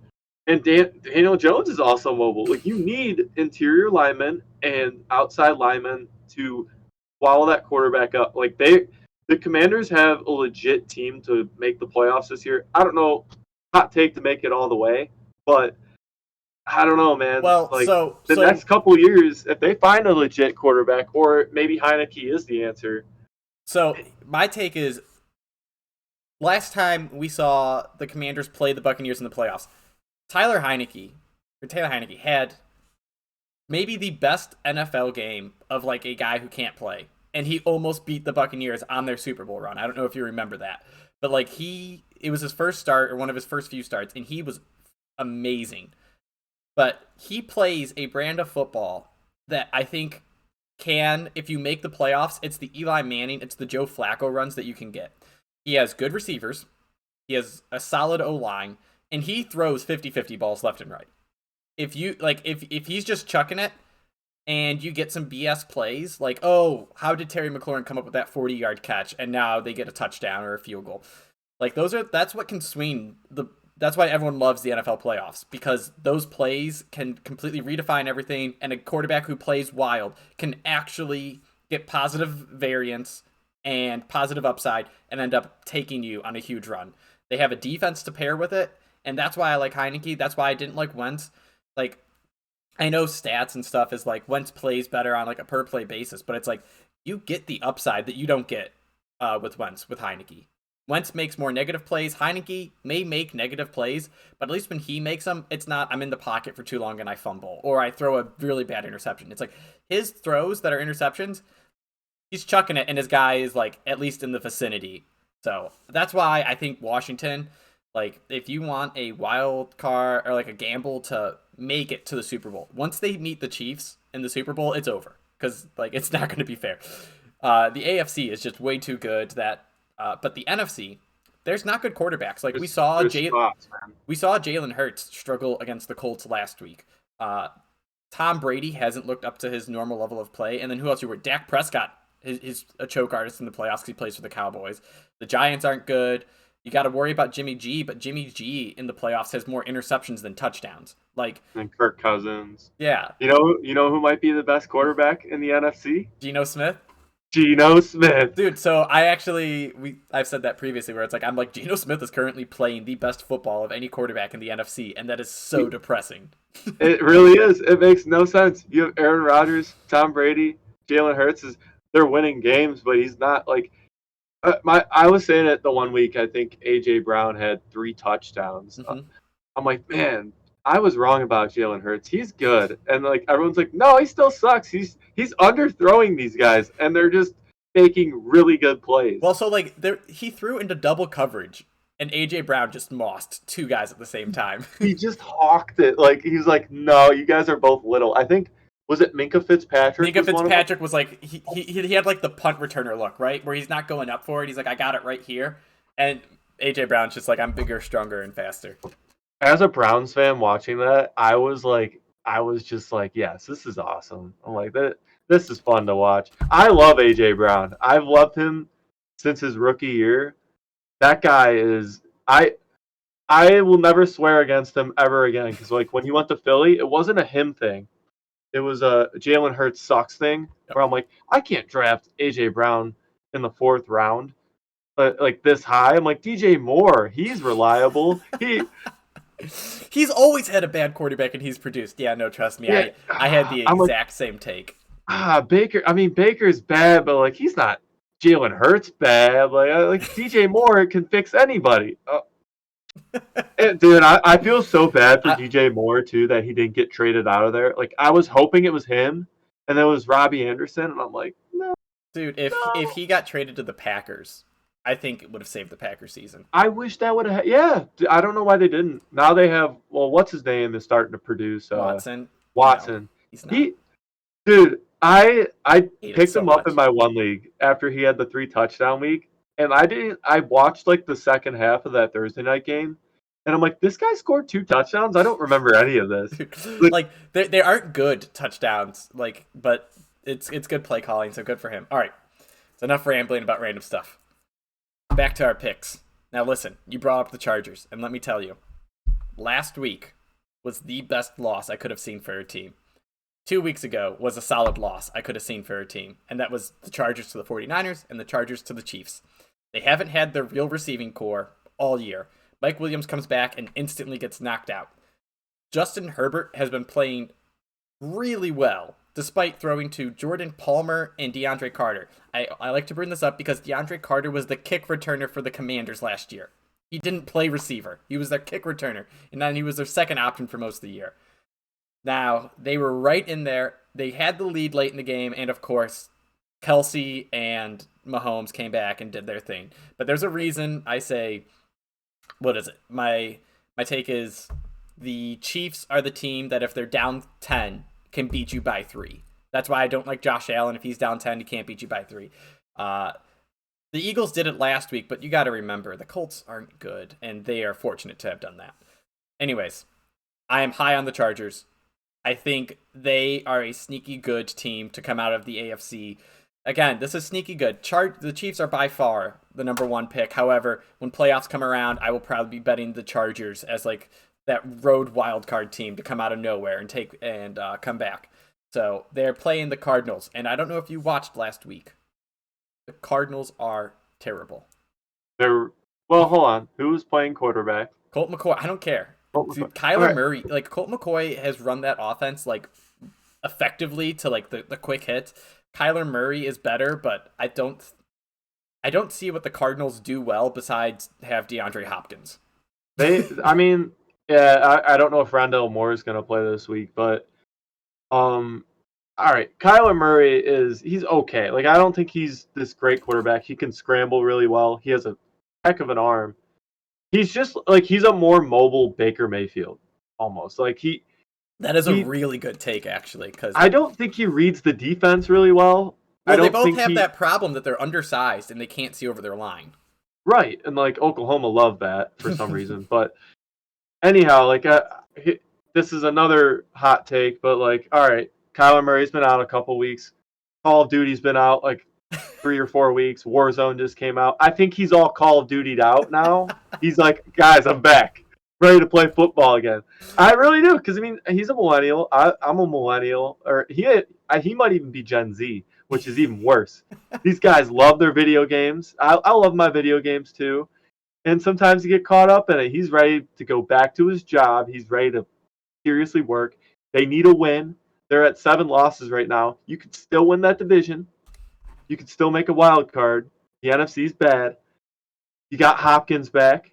and Daniel Jones is also mobile. Like you need interior linemen and outside linemen to swallow that quarterback up. Like the Commanders have a legit team to make the playoffs this year. I don't know, hot take to make it all the way, but I don't know, man. Well, like so next couple years, if they find a legit quarterback, or maybe Heineke is the answer. So my take is, last time we saw the Commanders play the Buccaneers in the playoffs, Taylor Heineke had maybe the best NFL game of like a guy who can't play, and he almost beat the Buccaneers on their Super Bowl run. I don't know if you remember that, but like it was his first start or one of his first few starts, and he was amazing. But he plays a brand of football that I think can, if you make the playoffs, it's the Eli Manning, it's the Joe Flacco runs that you can get. He has good receivers. He has a solid O-line, and he throws 50-50 balls left and right. If you like, if he's just chucking it, and you get some BS plays, like, oh, how did Terry McLaurin come up with that 40-yard catch, and now they get a touchdown or a field goal? Like that's what can swing the. That's why everyone loves the NFL playoffs, because those plays can completely redefine everything, and a quarterback who plays wild can actually get positive variance and positive upside and end up taking you on a huge run. They have a defense to pair with it, and that's why I like Heineke. That's why I didn't like Wentz. Like, I know stats and stuff is like Wentz plays better on like a per play basis, but it's like you get the upside that you don't get with Heineke. Wentz makes more negative plays. Heineke may make negative plays, but at least when he makes them, it's not I'm in the pocket for too long and I fumble, or I throw a really bad interception. It's like his throws that are interceptions, he's chucking it, and his guy is like at least in the vicinity. So that's why I think Washington, like if you want a wild card or like a gamble to make it to the Super Bowl, once they meet the Chiefs in the Super Bowl, it's over because like it's not going to be fair. The AFC is just way too good that. But the NFC, there's not good quarterbacks. Like There's spots, man. we saw Jalen Hurts struggle against the Colts last week. Tom Brady hasn't looked up to his normal level of play, and then who else you were? Dak Prescott is a choke artist in the playoffs because he plays for the Cowboys. The Giants aren't good. You got to worry about Jimmy G, but Jimmy G in the playoffs has more interceptions than touchdowns. Like, And Kirk Cousins. yeah, You know who might be the best quarterback in the NFC? Geno Smith. Geno Smith. Dude, so I've said that previously where it's like I'm like Geno Smith is currently playing the best football of any quarterback in the NFC, and that is so depressing. It really is. It makes no sense. You have Aaron Rodgers, Tom Brady, Jalen Hurts they're winning games, but he's not like I was saying it the one week. I think AJ Brown had 3 touchdowns. Mm-hmm. I'm like, man, I was wrong about Jalen Hurts. He's good, and like everyone's like, no, he still sucks. He's underthrowing these guys, and they're just making really good plays. Well, so like he threw into double coverage, and AJ Brown just mossed 2 guys at the same time. He just hawked it. Like he's like, no, you guys are both little. I think. Was it Minka Fitzpatrick? Minka Fitzpatrick was like he had like the punt returner look, right? Where he's not going up for it. He's like, I got it right here. And AJ Brown's just like, I'm bigger, stronger, and faster. As a Browns fan watching that, I was just like, yes, this is awesome. I'm like, this is fun to watch. I love AJ Brown. I've loved him since his rookie year. That guy is I will never swear against him ever again because like when he went to Philly, it wasn't a him thing. It was a Jalen Hurts sucks thing where I'm like, I can't draft AJ Brown in the 4th round, but like this high. I'm like DJ Moore, he's reliable. He's always had a bad quarterback and he's produced. Yeah, no, trust me, yeah, I had the exact same take. Baker. I mean, Baker's bad, but like he's not Jalen Hurts bad. Like DJ Moore can fix anybody. Dude, I feel so bad for DJ Moore too that he didn't get traded out of there. Like I was hoping it was him, and then it was Robbie Anderson, and I'm like, no. Dude, if he got traded to the Packers, I think it would have saved the Packers season. I wish that would have. Yeah, I don't know why they didn't. Now they have. Well, what's his name is starting to produce. Watson. Watson. No, he's not. Dude, I picked him up in my one league after he had the 3 touchdown week, and I watched like the second half of that Thursday night game. And I'm like, this guy scored 2 touchdowns? I don't remember any of this. Like, they aren't good touchdowns, like, but it's good play calling, so good for him. All right, it's enough rambling about random stuff. Back to our picks. Now listen, you brought up the Chargers, and let me tell you, last week was the best loss I could have seen for a team. 2 weeks ago was a solid loss I could have seen for a team, and that was the Chargers to the 49ers and the Chargers to the Chiefs. They haven't had their real receiving core all year. Mike Williams comes back and instantly gets knocked out. Justin Herbert has been playing really well, despite throwing to Jordan Palmer and DeAndre Carter. I like to bring this up because DeAndre Carter was the kick returner for the Commanders last year. He didn't play receiver. He was their kick returner, and then he was their second option for most of the year. Now, they were right in there. They had the lead late in the game, and of course, Kelsey and Mahomes came back and did their thing. But there's a reason I say, what is it? My take is the Chiefs are the team that if they're down 10 can beat you by 3. That's why I don't like Josh Allen. If he's down 10, he can't beat you by 3. The Eagles did it last week, but you got to remember the Colts aren't good, and they are fortunate to have done that. Anyways, I am high on the Chargers. I think they are a sneaky good team to come out of the AFC. Again, this is sneaky good. The Chiefs are by far the number 1 pick. However, when playoffs come around, I will probably be betting the Chargers as like that road wildcard team to come out of nowhere and come back. So they're playing the Cardinals, and I don't know if you watched last week. The Cardinals are terrible. Well, hold on. Who was playing quarterback? Colt McCoy. I don't care. Dude, Kyler Murray, like Colt McCoy has run that offense like effectively to like the quick hits. Kyler Murray is better, but I don't see what the Cardinals do well besides have DeAndre Hopkins. I don't know if Rondale Moore is going to play this week, but all right, Kyler Murray he's okay. Like I don't think he's this great quarterback. He can scramble really well. He has a heck of an arm. He's just like he's a more mobile Baker Mayfield almost. Like That is a really good take, actually. Because I don't think he reads the defense really well. They both have that problem that they're undersized and they can't see over their line. Right, and like Oklahoma loved that for some reason. But anyhow, like this is another hot take, but like, all right, Kyler Murray's been out a couple weeks. Call of Duty's been out like 3 or 4 weeks. Warzone just came out. I think he's all Call of Duty'd out now. He's like, guys, I'm back, ready to play football again. I really do, because I mean, he's a millennial. I'm a millennial, or he might even be Gen Z, which is even worse. These guys love their video games. I love my video games too, and sometimes you get caught up in it. He's ready to go back to his job. He's ready to seriously work. They need a win. They're at 7 losses right now. You could still win that division. You could still make a wild card. The NFC's bad. You got Hopkins back.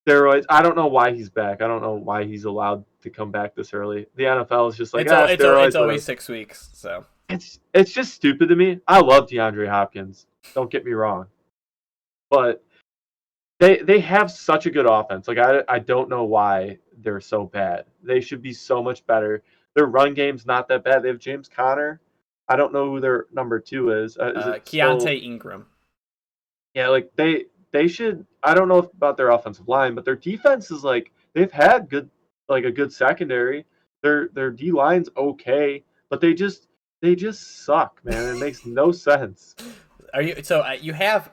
Steroids. I don't know why he's back. I don't know why he's allowed to come back this early. The NFL is just like, it's always 6 weeks. So it's just stupid to me. I love DeAndre Hopkins. Don't get me wrong, but they have such a good offense. Like I don't know why they're so bad. They should be so much better. Their run game's not that bad. They have James Conner. I don't know who their number 2 is. Keontae Ingram. Yeah, like they should. I don't know about their offensive line, but their defense is like they've had a good secondary. Their D line's okay, but they just suck, man. It makes no sense. You have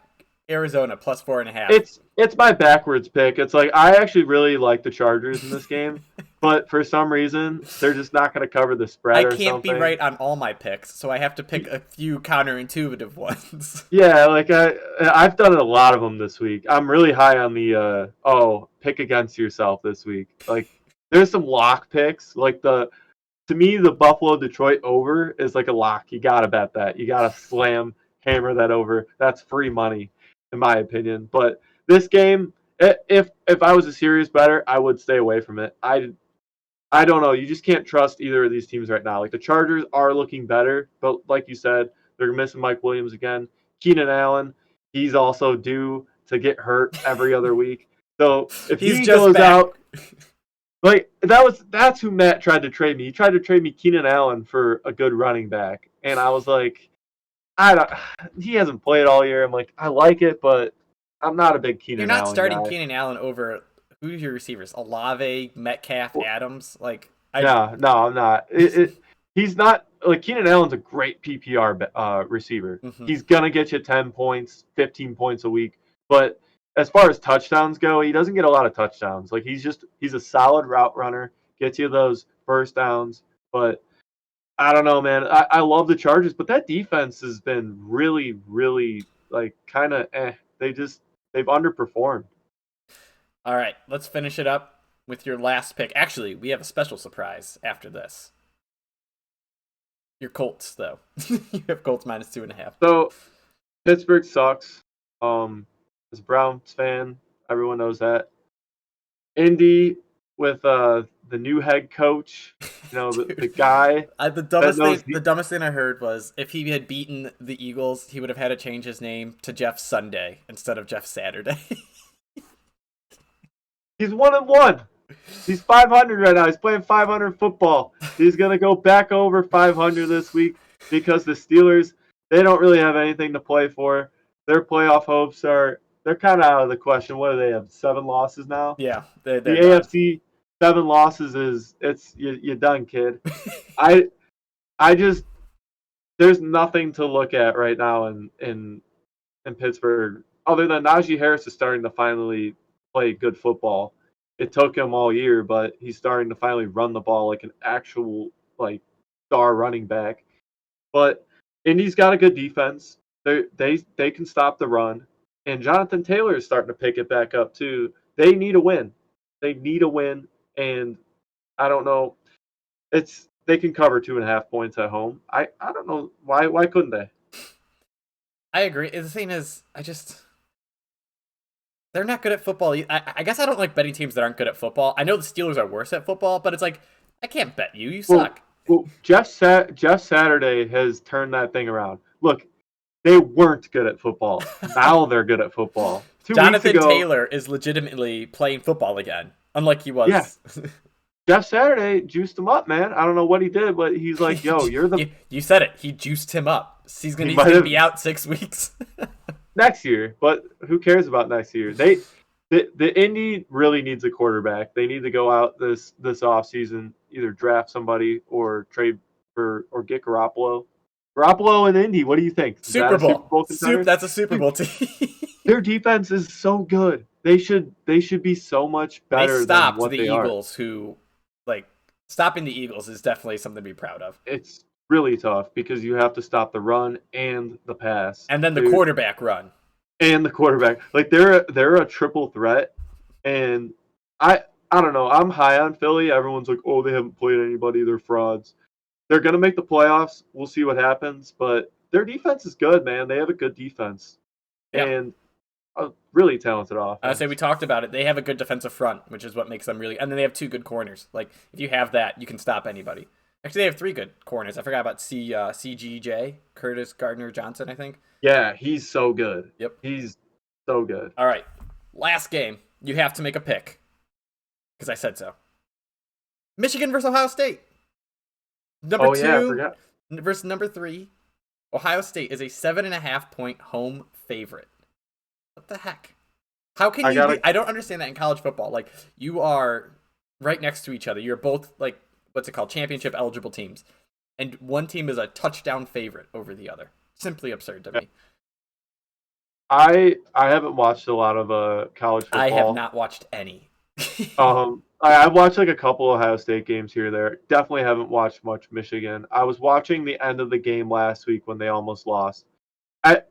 Arizona plus 4.5. It's my backwards pick. It's like I actually really like the Chargers in this game, but for some reason they're just not going to cover the spread. I can't be right on all my picks, so I have to pick a few counterintuitive ones. Yeah, like I've done a lot of them this week. I'm really high on the pick against yourself this week. Like there's some lock picks. Like to me the Buffalo Detroit over is like a lock. You got to bet that. You got to hammer that over. That's free money in my opinion. But this game, if I was a serious bettor, I would stay away from it. I don't know. You just can't trust either of these teams right now. Like the Chargers are looking better, but like you said, they're missing Mike Williams again. Keenan Allen, he's also due to get hurt every other week. So if he goes out, like that's who Matt tried to trade me. He tried to trade me Keenan Allen for a good running back, and I was like, he hasn't played all year. I'm like, I like it, but I'm not a big Keenan Allen guy. You're not starting Keenan Allen over who's your receivers? Olave, Metcalf, Adams? Like no, I'm not. He's not like Keenan Allen's a great PPR receiver. Mm-hmm. He's gonna get you 10 points, 15 points a week. But as far as touchdowns go, he doesn't get a lot of touchdowns. Like he's a solid route runner, gets you those first downs. But I don't know, man. I love the Chargers, but that defense has been really, really like kind of They've underperformed. All right, let's finish it up with your last pick. Actually, we have a special surprise after this. Your Colts, though. You have Colts minus 2.5. So, Pittsburgh sucks. As a Browns fan, everyone knows that. Indy with the new head coach, the guy. The dumbest thing I heard was if he had beaten the Eagles, he would have had to change his name to Jeff Sunday instead of Jeff Saturday. He's 1-1. He's 500 right now. He's playing 500 football. He's gonna go back over 500 this week because the Steelers, they don't really have anything to play for. Their playoff hopes they're kind of out of the question. What do they have? 7 losses now? Yeah, the AFC 7 losses you're done, kid. I just there's nothing to look at right now in Pittsburgh other than Najee Harris is starting to finally play good football. It took him all year, but he's starting to finally run the ball like an actual like star running back. But Indy's got a good defense. They can stop the run, and Jonathan Taylor is starting to pick it back up too. They need a win. And I don't know. They can cover 2.5 points at home. I don't know why couldn't they? I agree. The thing is, they're not good at football. I guess I don't like betting teams that aren't good at football. I know the Steelers are worse at football, but it's like I can't bet you. You suck. Well, Jeff Saturday has turned that thing around. Look, they weren't good at football. Now they're good at football. Jonathan Taylor is legitimately playing football again, unlike he was. Yeah. Jeff Saturday juiced him up, man. I don't know what he did, but he's like, yo, you're the... You said it. He juiced him up. He's going to be out 6 weeks. next year. But who cares about next year? The Indy really needs a quarterback. They need to go out this offseason, either draft somebody or trade for or get Garoppolo. Garoppolo and Indy, what do you think? Is that Super a Super Bowl. Bowl contender? That's a Super Dude, Bowl team. their defense is so good. They should be so much They better than stopped what the they are. Eagles, who, like, stopping the Eagles is definitely something to be proud of. It's really tough because you have to stop the run and the pass, And then the dude, quarterback run. and the quarterback. Like they're a triple threat, and I don't know. I'm high on Philly. Everyone's like, oh, they haven't played anybody. They're frauds. They're gonna make the playoffs. We'll see what happens, but their defense is good, man. They have a good defense Yeah. and a really talented I say we offense. talked about it. They have a good defensive front, which is what makes them really. And then they have two good corners. Like if you have that, you can stop anybody. Actually, they have three good corners. I forgot about CGJ Curtis Gardner Johnson. I think. Yeah, he's so good. Yep. He's so good. All right. Last game. You have to make a pick because I said so. Michigan versus Ohio State. Number Oh yeah, I two forgot. versus number 3. Ohio State is a 7.5-point home favorite. What the heck? How can you? I don't understand that in college football. Like you are right next to each other. You're both like what's it called? Championship eligible teams, and one team is a touchdown favorite over the other. Simply absurd to me. I haven't watched a lot of college football. I have not watched any. I've watched like a couple Ohio State games here or there. Definitely haven't watched much Michigan. I was watching the end of the game last week when they almost lost. It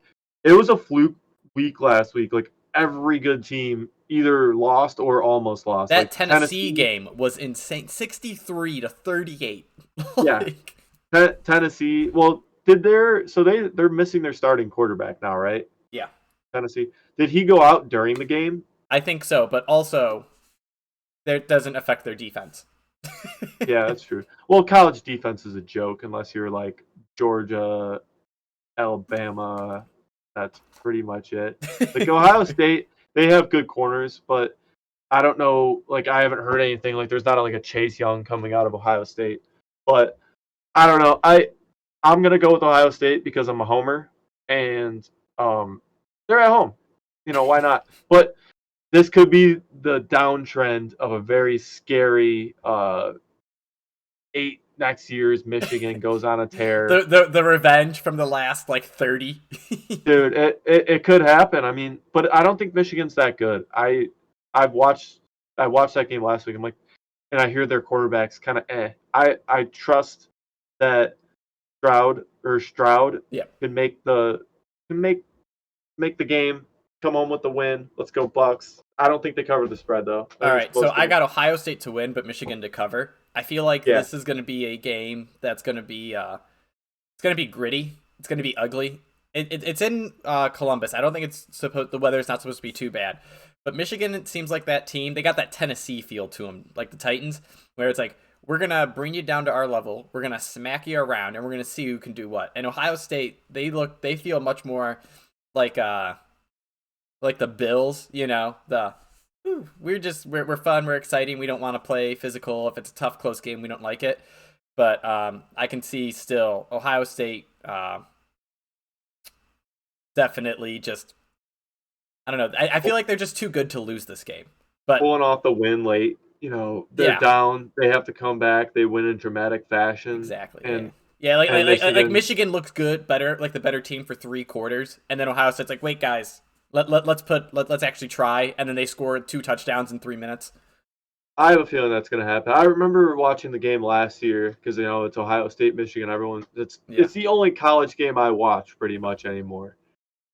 was a fluke week last week. Like every good team either lost or almost lost. That like Tennessee game was insane, 63-38. Yeah, Tennessee. Well, they're missing their starting quarterback now, right? Yeah, Tennessee. Did he go out during the game? I think so, but also that doesn't affect their defense. Yeah, that's true. Well, college defense is a joke unless you're like Georgia, Alabama. That's pretty much it. Like Ohio State, they have good corners, but I don't know. Like I haven't heard anything. Like there's not like a Chase Young coming out of Ohio State, but I don't know. I'm gonna go with Ohio State because I'm a homer, and they're at home. Why not? But this could be the downtrend of a very scary 8 next year's Michigan goes on a tear. The revenge from the last like 30. Dude, it could happen. I mean, but I don't think Michigan's that good. I've watched that game last week. I'm like, and I hear their quarterback's kind of eh. I trust that Stroud Yeah. can make the game, come home with the win. Let's go Bucks. I don't think they covered the spread though. All right, so I got Ohio State to win, but Michigan to cover. I feel like this is going to be a game that's going to be it's going to be gritty. It's going to be ugly. It's in Columbus. I don't think the weather's not supposed to be too bad. But Michigan, it seems like that team, they got that Tennessee feel to them, like the Titans, where it's like, we're going to bring you down to our level. We're going to smack you around, and we're going to see who can do what. And Ohio State, they feel much more like the Bills, we're fun, we're exciting. We don't want to play physical. If it's a tough, close game, we don't like it. But I can see still Ohio State definitely just, I don't know. I feel like they're just too good to lose this game. But pulling off the win late, they're down. They have to come back. They win in dramatic fashion. Exactly. And like Michigan looks good, better, like the better team for 3 quarters, and then Ohio State's like, wait, guys, let's actually try, and then they score 2 touchdowns in 3 minutes. I have a feeling that's going to happen. I remember watching the game last year because it's Ohio State, Michigan. It's the only college game I watch pretty much anymore,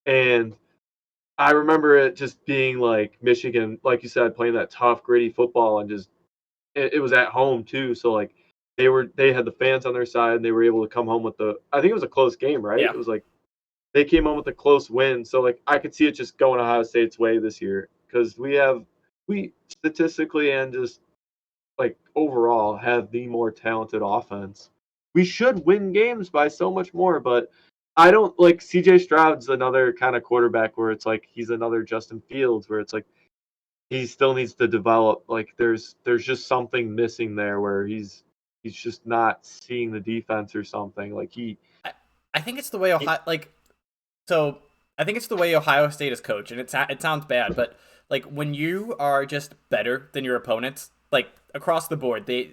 and I remember it just being like Michigan, like you said, playing that tough, gritty football, and just it was at home too. So like they had the fans on their side, and they were able to come home with I think it was a close game, right? Yeah. It was like they came home with a close win. So like I could see it just going Ohio State's way this year because we statistically and just like overall have the more talented offense. We should win games by so much more, but I don't like CJ Stroud's another kind of quarterback where it's like he's another Justin Fields where it's like he still needs to develop. Like there's just something missing there where he's just not seeing the defense or something. Like I think it's the way Ohio so I think it's the way Ohio State is coached, and it sounds bad, but like when you are just better than your opponents, like across the board, they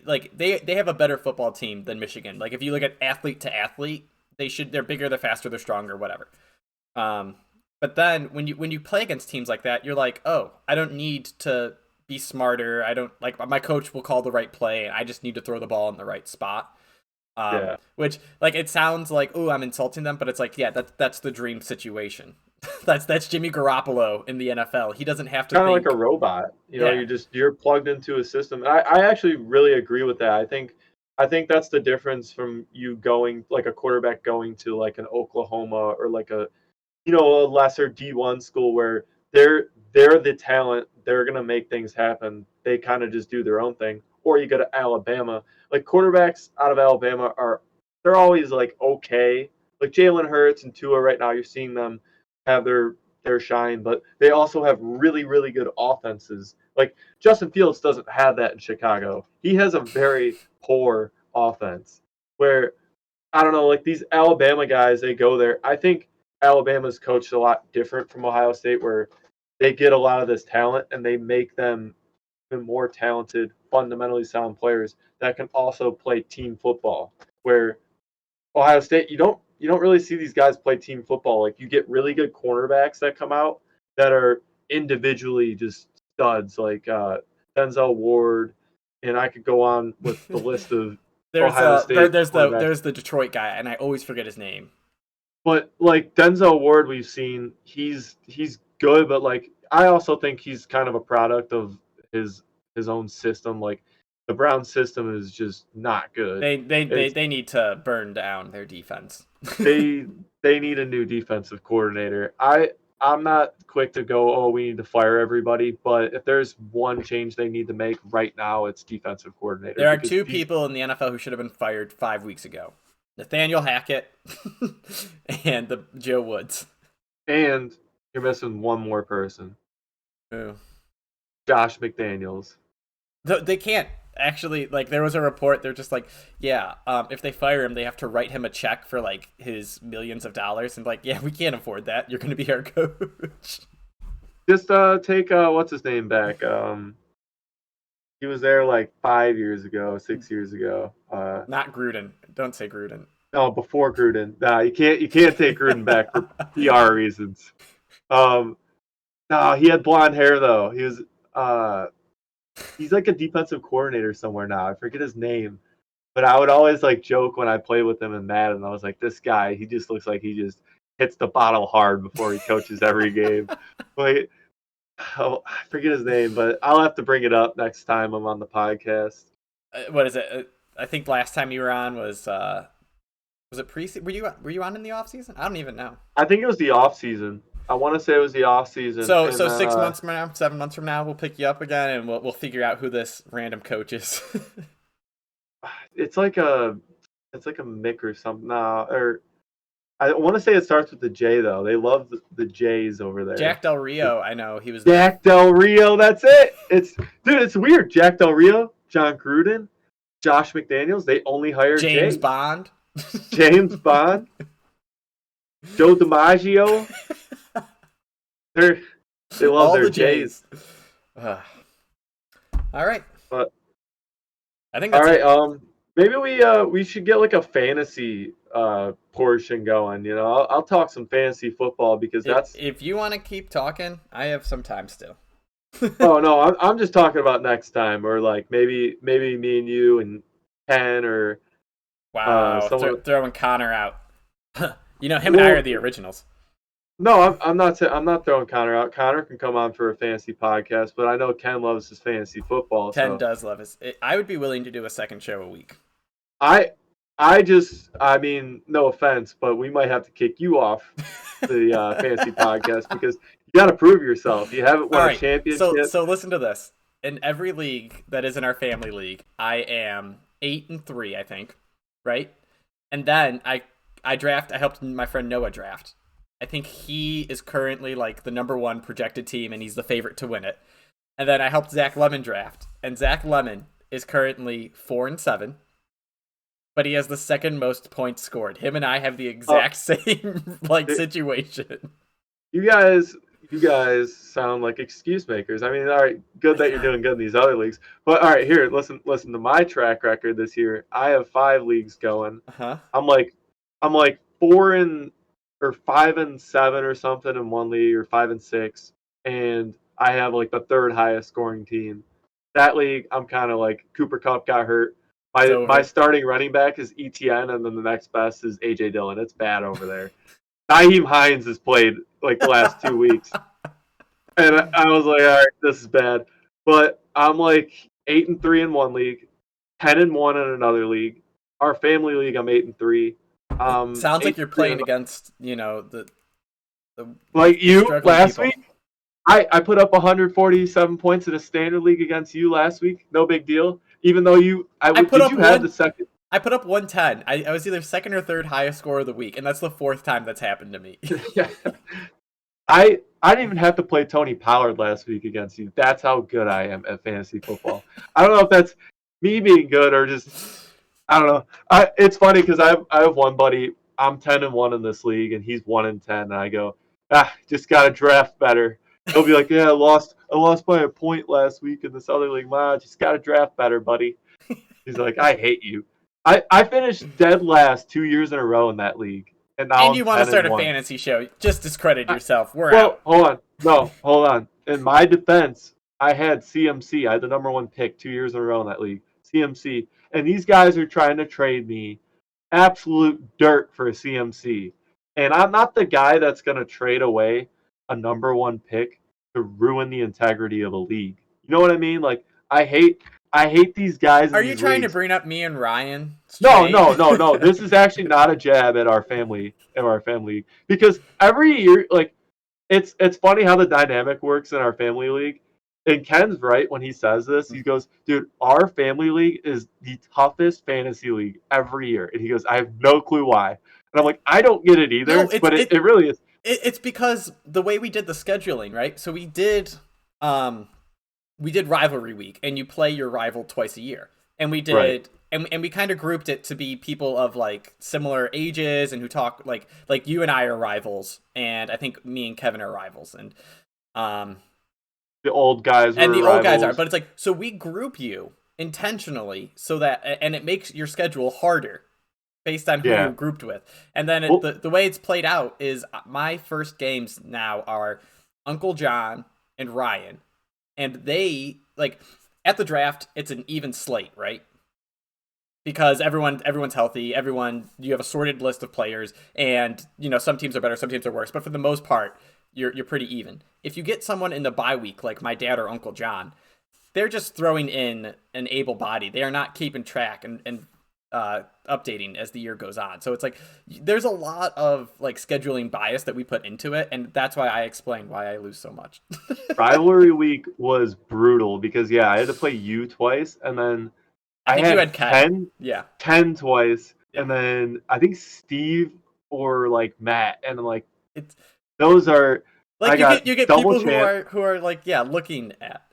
have a better football team than Michigan. Like if you look at athlete to athlete, they're bigger, they're faster, they're stronger, whatever. Um, but then when you play against teams like that, you're like, oh, I don't need to be smarter. I don't like my coach will call the right play, and I just need to throw the ball in the right spot. Yeah. Which like it sounds like, oh, I'm insulting them, but it's like, yeah, that's the dream situation. that's Jimmy Garoppolo in the NFL. He doesn't have to Kind of think. like a robot. You know, Yeah. you're plugged into a system. I actually really agree with that. I think that's the difference from you going like a quarterback going to like an Oklahoma or like a a lesser D1 school where they're the talent. They're gonna make things happen. They kind of just do their own thing. Or you go to Alabama. Like quarterbacks out of Alabama they're always like okay. Like Jalen Hurts and Tua right now, you're seeing them have their shine, but they also have really really good offenses. Like Justin Fields doesn't have that in Chicago. He has a very poor offense where I don't know, like these Alabama guys, they go there. I think Alabama's coached a lot different from Ohio State, where they get a lot of this talent and they make them even more talented, fundamentally sound players that can also play team football. Where Ohio State, you don't really see these guys play team football. Like you get really good cornerbacks that come out that are individually just studs, like Denzel Ward, and I could go on with the list of Ohio State cornerbacks. There's the Detroit guy, and I always forget his name. But like Denzel Ward, we've seen he's good, but like I also think he's kind of a product of his his own system. Like the Brown system is just not good. They need to burn down their defense. they they need a new defensive coordinator. I'm not quick to go, oh, we need to fire everybody, but if there's one change they need to make right now, it's defensive coordinator. There are two people in the NFL who should have been fired 5 weeks ago. Nathaniel Hackett and the Joe Woods. And you're missing one more person. Ooh. Josh McDaniels. They can't actually, like, there was a report, they're just like, yeah, if they fire him, they have to write him a check for like his millions of dollars, and like, yeah, we can't afford that. You're gonna be our coach. Just take what's his name back. He was there like 5 years ago, 6 years ago. Not Gruden. Don't say Gruden. No, before Gruden. Nah, you can't take Gruden back for PR reasons. No, he had blonde hair though. He's like a defensive coordinator somewhere now. I forget his name. But I would always like joke when I played with him in Madden. I was like, this guy, he just looks like he just hits the bottle hard before he coaches every game. Like, oh, I forget his name, but I'll have to bring it up next time I'm on the podcast. What is it? I think last time you were on was it pre-season? Were you on in the off season? I don't even know. I think it was the off season. I want to say it was the off season. So 6 months from now, 7 months from now, we'll pick you up again and we'll figure out who this random coach is. It's like a Mick or something. No, or I want to say it starts with the J though. They love the J's over there. Jack Del Rio, I know he was. Jack Del Rio, that's it. It's weird. Jack Del Rio, John Gruden, Josh McDaniels. They only hire James J's. Bond. James Bond. Joe DiMaggio. They love all their the J's. All right. But I think that's all right. Maybe we should get like a fantasy portion going. You know, I'll talk some fantasy football because that's. If you want to keep talking, I have some time still. Oh no, I'm just talking about next time, or like maybe me and you and Ken or. Wow, throwing Connor out. You know, him and I are the originals. No, I'm not throwing Connor out. Connor can come on for a fantasy podcast, but I know Ken loves his fantasy football. Ken does love his. I would be willing to do a second show a week. I mean, no offense, but we might have to kick you off the fantasy podcast because you got to prove yourself. You haven't won a championship. So listen to this. In every league that is in our family league, I am 8-3, I think, right? And then I helped my friend Noah draft. I think he is currently like the number one projected team, and he's the favorite to win it. And then I helped Zach Lemon draft, and Zach Lemon is currently 4-7, but he has the second most points scored. Him and I have the exact same situation. you guys sound like excuse makers. I mean, all right, good that you're doing good in these other leagues. But all right, here, listen to my track record this year. I have 5 leagues going. Uh-huh. I'm like 5-7 or something in one league, or 5-6, and I have like the third highest scoring team. That league, I'm kind of like Cooper Kupp got hurt. It's My over. starting running back is ETN, and then the next best is AJ Dillon. It's bad over there. Naheem Hines has played like the last 2 weeks, and I was like, all right, this is bad. But I'm like 8-3 in one league, 10-1 in another league. Our family league, I'm 8-3. Sounds like Eight you're and three. playing against, the Like you struggling last people. week. I put up 147 points in a standard league against you last week. No big deal. Even though I put did up you have the one. second? I put up 110. I was either second or third highest score of the week, and that's the fourth time that's happened to me. Yeah. I didn't even have to play Tony Pollard last week against you. That's how good I am at fantasy football. I don't know if that's me being good or just I don't know. It's funny because I have one buddy. I'm 10-1 in this league, and he's 1-10. And I go, just gotta draft better. He'll be like, yeah, I lost by a point last week in this other league. Just gotta draft better, buddy. He's like, I hate you. I finished dead last 2 years in a row in that league, and now And I'm you want to ten start and a one. fantasy show? Just discredit yourself. We're Well, out. hold on. No, hold on. In my defense, I had CMC. I had the number one pick 2 years in a row in that league. CMC. And these guys are trying to trade me absolute dirt for a CMC. And I'm not the guy that's going to trade away a number one pick to ruin the integrity of a league. You know what I mean? Like I hate these guys in Are you these trying to leagues. bring up me and Ryan's No, trade? no, no, no. This is actually not a jab at our family because every year like it's funny how the dynamic works in our family league. And Ken's right when he says this. He goes, dude, our family league is the toughest fantasy league every year. And he goes, I have no clue why. And I'm like, I don't get it No, either, but it really is. it's because the way we did the scheduling, right? So we did rivalry week, and you play your rival twice a year, and we Right. did. And we kind of grouped it to be people of like similar ages and who talk like you and I are rivals, and I think me and Kevin are rivals, um The old guys and were the old guys are. rivals. But it's like, so we group you intentionally so that, and it makes your schedule harder based on who you're Yeah. grouped with. And then Well, the way it's played out is my first games now are Uncle John and Ryan, and they like at the draft it's an even slate, right? Because everyone's healthy, you have a sorted list of players, and some teams are better, some teams are worse, but for the most part you're pretty even. If you get someone in the bye week like my dad or Uncle John, they're just throwing in an able body. They are not keeping track and updating as the year goes on. So it's like there's a lot of like scheduling bias that we put into it, and that's why I explained why I lose so much. rivalry week was brutal because yeah, I had to play you twice, and then I I think you had had Ken. 10, Yeah. 10 twice, Yeah. and then I think Steve or like Matt, and like It's those are I like got you get double people chance. who are like, yeah, looking at.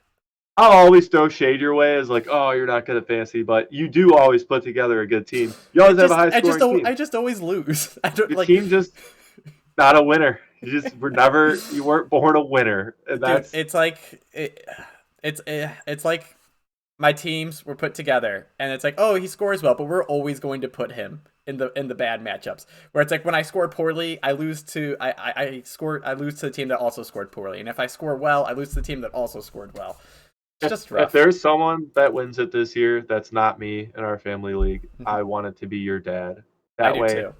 I'll always throw shade your way as like, oh, you're not good at fantasy, but you do always put together a good team. You I always have a just high I just scoring team. I just always lose. I don't Your like, team just not a winner. You weren't born a winner, and dude. that's It's like it's like my teams were put together, and it's like, oh, he scores well, but we're always going to put him in the bad matchups. Where it's like when I score poorly, I lose to I lose to the team that also scored poorly, and if I score well, I lose to the team that also scored well. It's just if rough. there's someone that wins it this year that's not me in our family league, Mhm. I want it to be your dad. I That do way, too.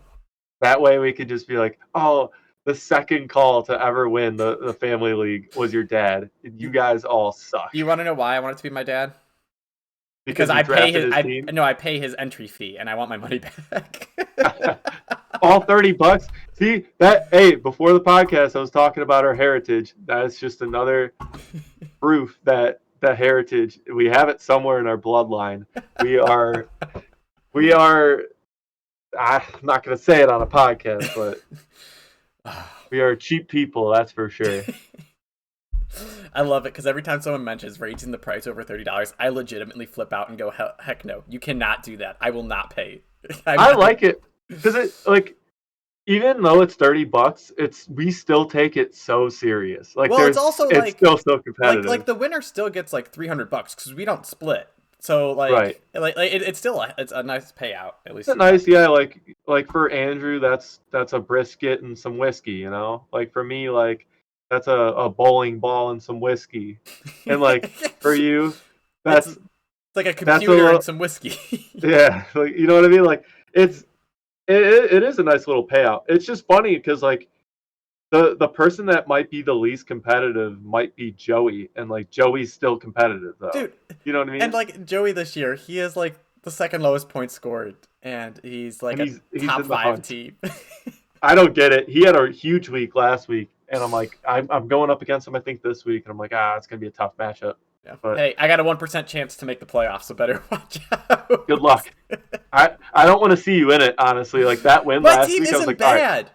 that way we could just be like, oh, the second call to ever win the family league was your dad. You guys all suck You want to know why I want it to be my dad? Because because you drafted his I team. no, I pay his entry fee, and I want my money back. All $30. See that? Hey, before the podcast, I was talking about our heritage. That's just another proof that the heritage we have it somewhere in our bloodline. We are we are. I'm not going to say it on a podcast, but we are cheap people. That's for sure. I love it because every time someone mentions raising the price over $30, I legitimately flip out and go, heck no, you cannot do that. I will not pay. I like it because it like even though it's $30, we still take it so serious. Like Well, it's also it's like still so competitive. the winner still gets like $300 because we don't split. So Right. it's still it's a nice payout at least. It's nice, yeah. Like for Andrew, that's a brisket and some whiskey. You know, like for me, like that's a bowling ball and some whiskey, and like for you, it's that's like a that's a computer and some whiskey. yeah. Like you know what I mean? Like it is a nice little payout. It's just funny because like the person that might be the least competitive might be Joey, and like Joey's still competitive though. Dude, You know what I mean? and like Joey this year, he is like the second lowest point scored, and he's like And a he's top in the 5 hunt. team. I don't get it. He had a huge week last week, and I'm like, I'm going up against him. I think this week, and I'm like, it's gonna be a tough matchup. Yeah. But Hey, I got a 1% chance to make the playoffs, so better watch out. good luck. I don't want to see you in it, honestly. Like that win My last team week, I was isn't like, all right. bad.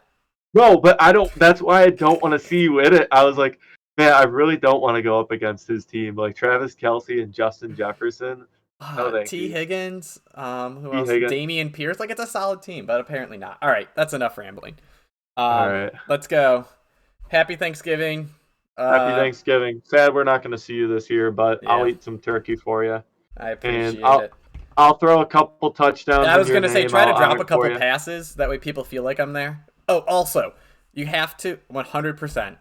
No, but I don't. That's why I don't want to see you in it. I was like, man, I really don't want to go up against his team, like Travis Kelce and Justin Jefferson. No, thank T. you. Higgins, who T. else? Higgins. Damian Pierce. Like, it's a solid team, but apparently not. All right, that's enough rambling. All right. Let's go. Happy Thanksgiving. Happy Thanksgiving. Sad we're not going to see you this year, but Yeah. I'll eat some turkey for you. I appreciate it. I'll throw a couple touchdowns. I was going to say, try to drop a couple passes. That way people feel like I'm there. Oh, also, you have to 100%.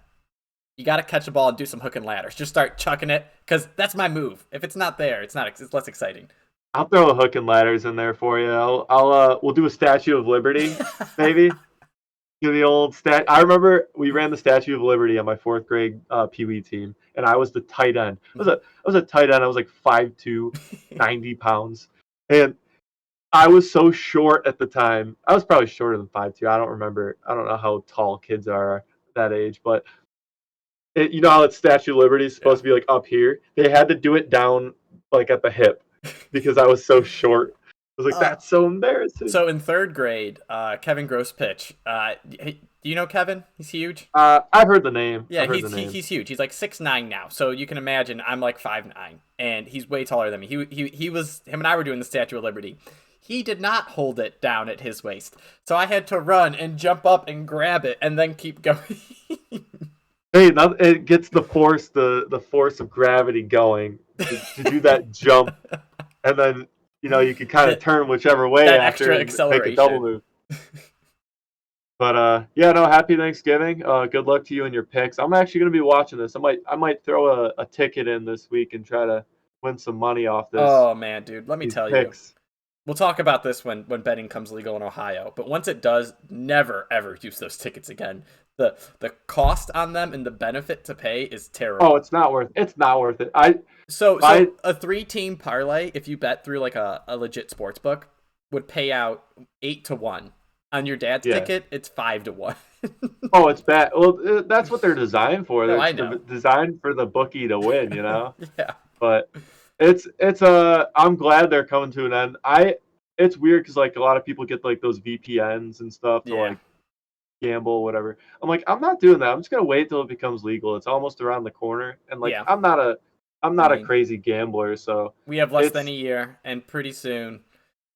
You got to catch the ball and do some hook and ladders. Just start chucking it, because that's my move. If it's not there, it's less exciting. I'll throw a hook and ladders in there for you. We'll do a Statue of Liberty, maybe. Do the old stat. I remember we ran the Statue of Liberty on my 4th grade Pee Wee team, and I was the tight end. I was a tight end. I was like 5'2", 90 pounds, and I was so short at the time. I was probably shorter than 5'2". I don't remember. I don't know how tall kids are that age, but you know how it's Statue of Liberty is supposed to be like up here. They had to do it down like at the hip because I was so short. I was like, that's so embarrassing. So in 3rd grade, Kevin Grosspitch. Do you know Kevin? He's huge. I've heard the name. Yeah, he's huge. He's like 6'9" now. So you can imagine I'm like 5'9", and he's way taller than me. Him and I were doing the Statue of Liberty. He did not hold it down at his waist, so I had to run and jump up and grab it and then keep going. Hey, it gets the force of gravity going to do that jump, and then you can kind of turn whichever way that after extra and acceleration. make a double move. But happy Thanksgiving. Good luck to you and your picks. I'm actually gonna be watching this. I might throw a ticket in this week and try to win some money off this. Oh man, dude, let me tell picks. you. We'll talk about this when betting comes legal in Ohio. But once it does, never ever use those tickets again. The cost on them and the benefit to pay is terrible. Oh, it's not worth it. So a 3-team parlay, if you bet through like a legit sports book, would pay out 8-1. On your dad's ticket, it's 5-1. Oh, it's bad. Well, that's what they're designed for. They're I know. Designed for the bookie to win, Yeah. But I'm glad they're coming to an end. It's weird because like a lot of people get like those VPNs and stuff to like gamble, whatever. I'm like, I'm not doing that. I'm just gonna wait till it becomes legal. It's almost around the corner, and like I'm not a crazy gambler, so we have less than a year, and pretty soon,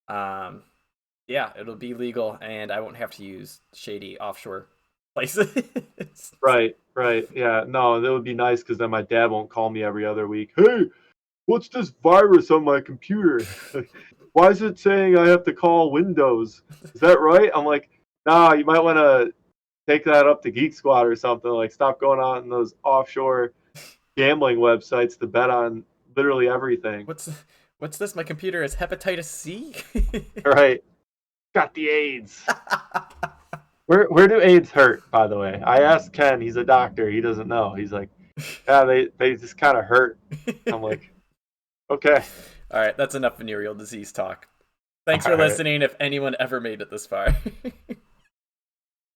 it'll be legal, and I won't have to use shady offshore places. Right. Yeah, no, that would be nice because then my dad won't call me every other week. Hey, what's this virus on my computer? Why is it saying I have to call Windows? Is that right? I'm like, nah, you might want to take that up to Geek Squad or something. Like, stop going on those offshore gambling websites to bet on literally everything. What's this? My computer is hepatitis C? Right. Got the AIDS. Where do AIDS hurt, by the way? I asked Ken. He's a doctor. He doesn't know. He's like, yeah, they just kind of hurt. I'm like, okay. All right, that's enough venereal disease talk. Thanks for listening if anyone ever made it this far.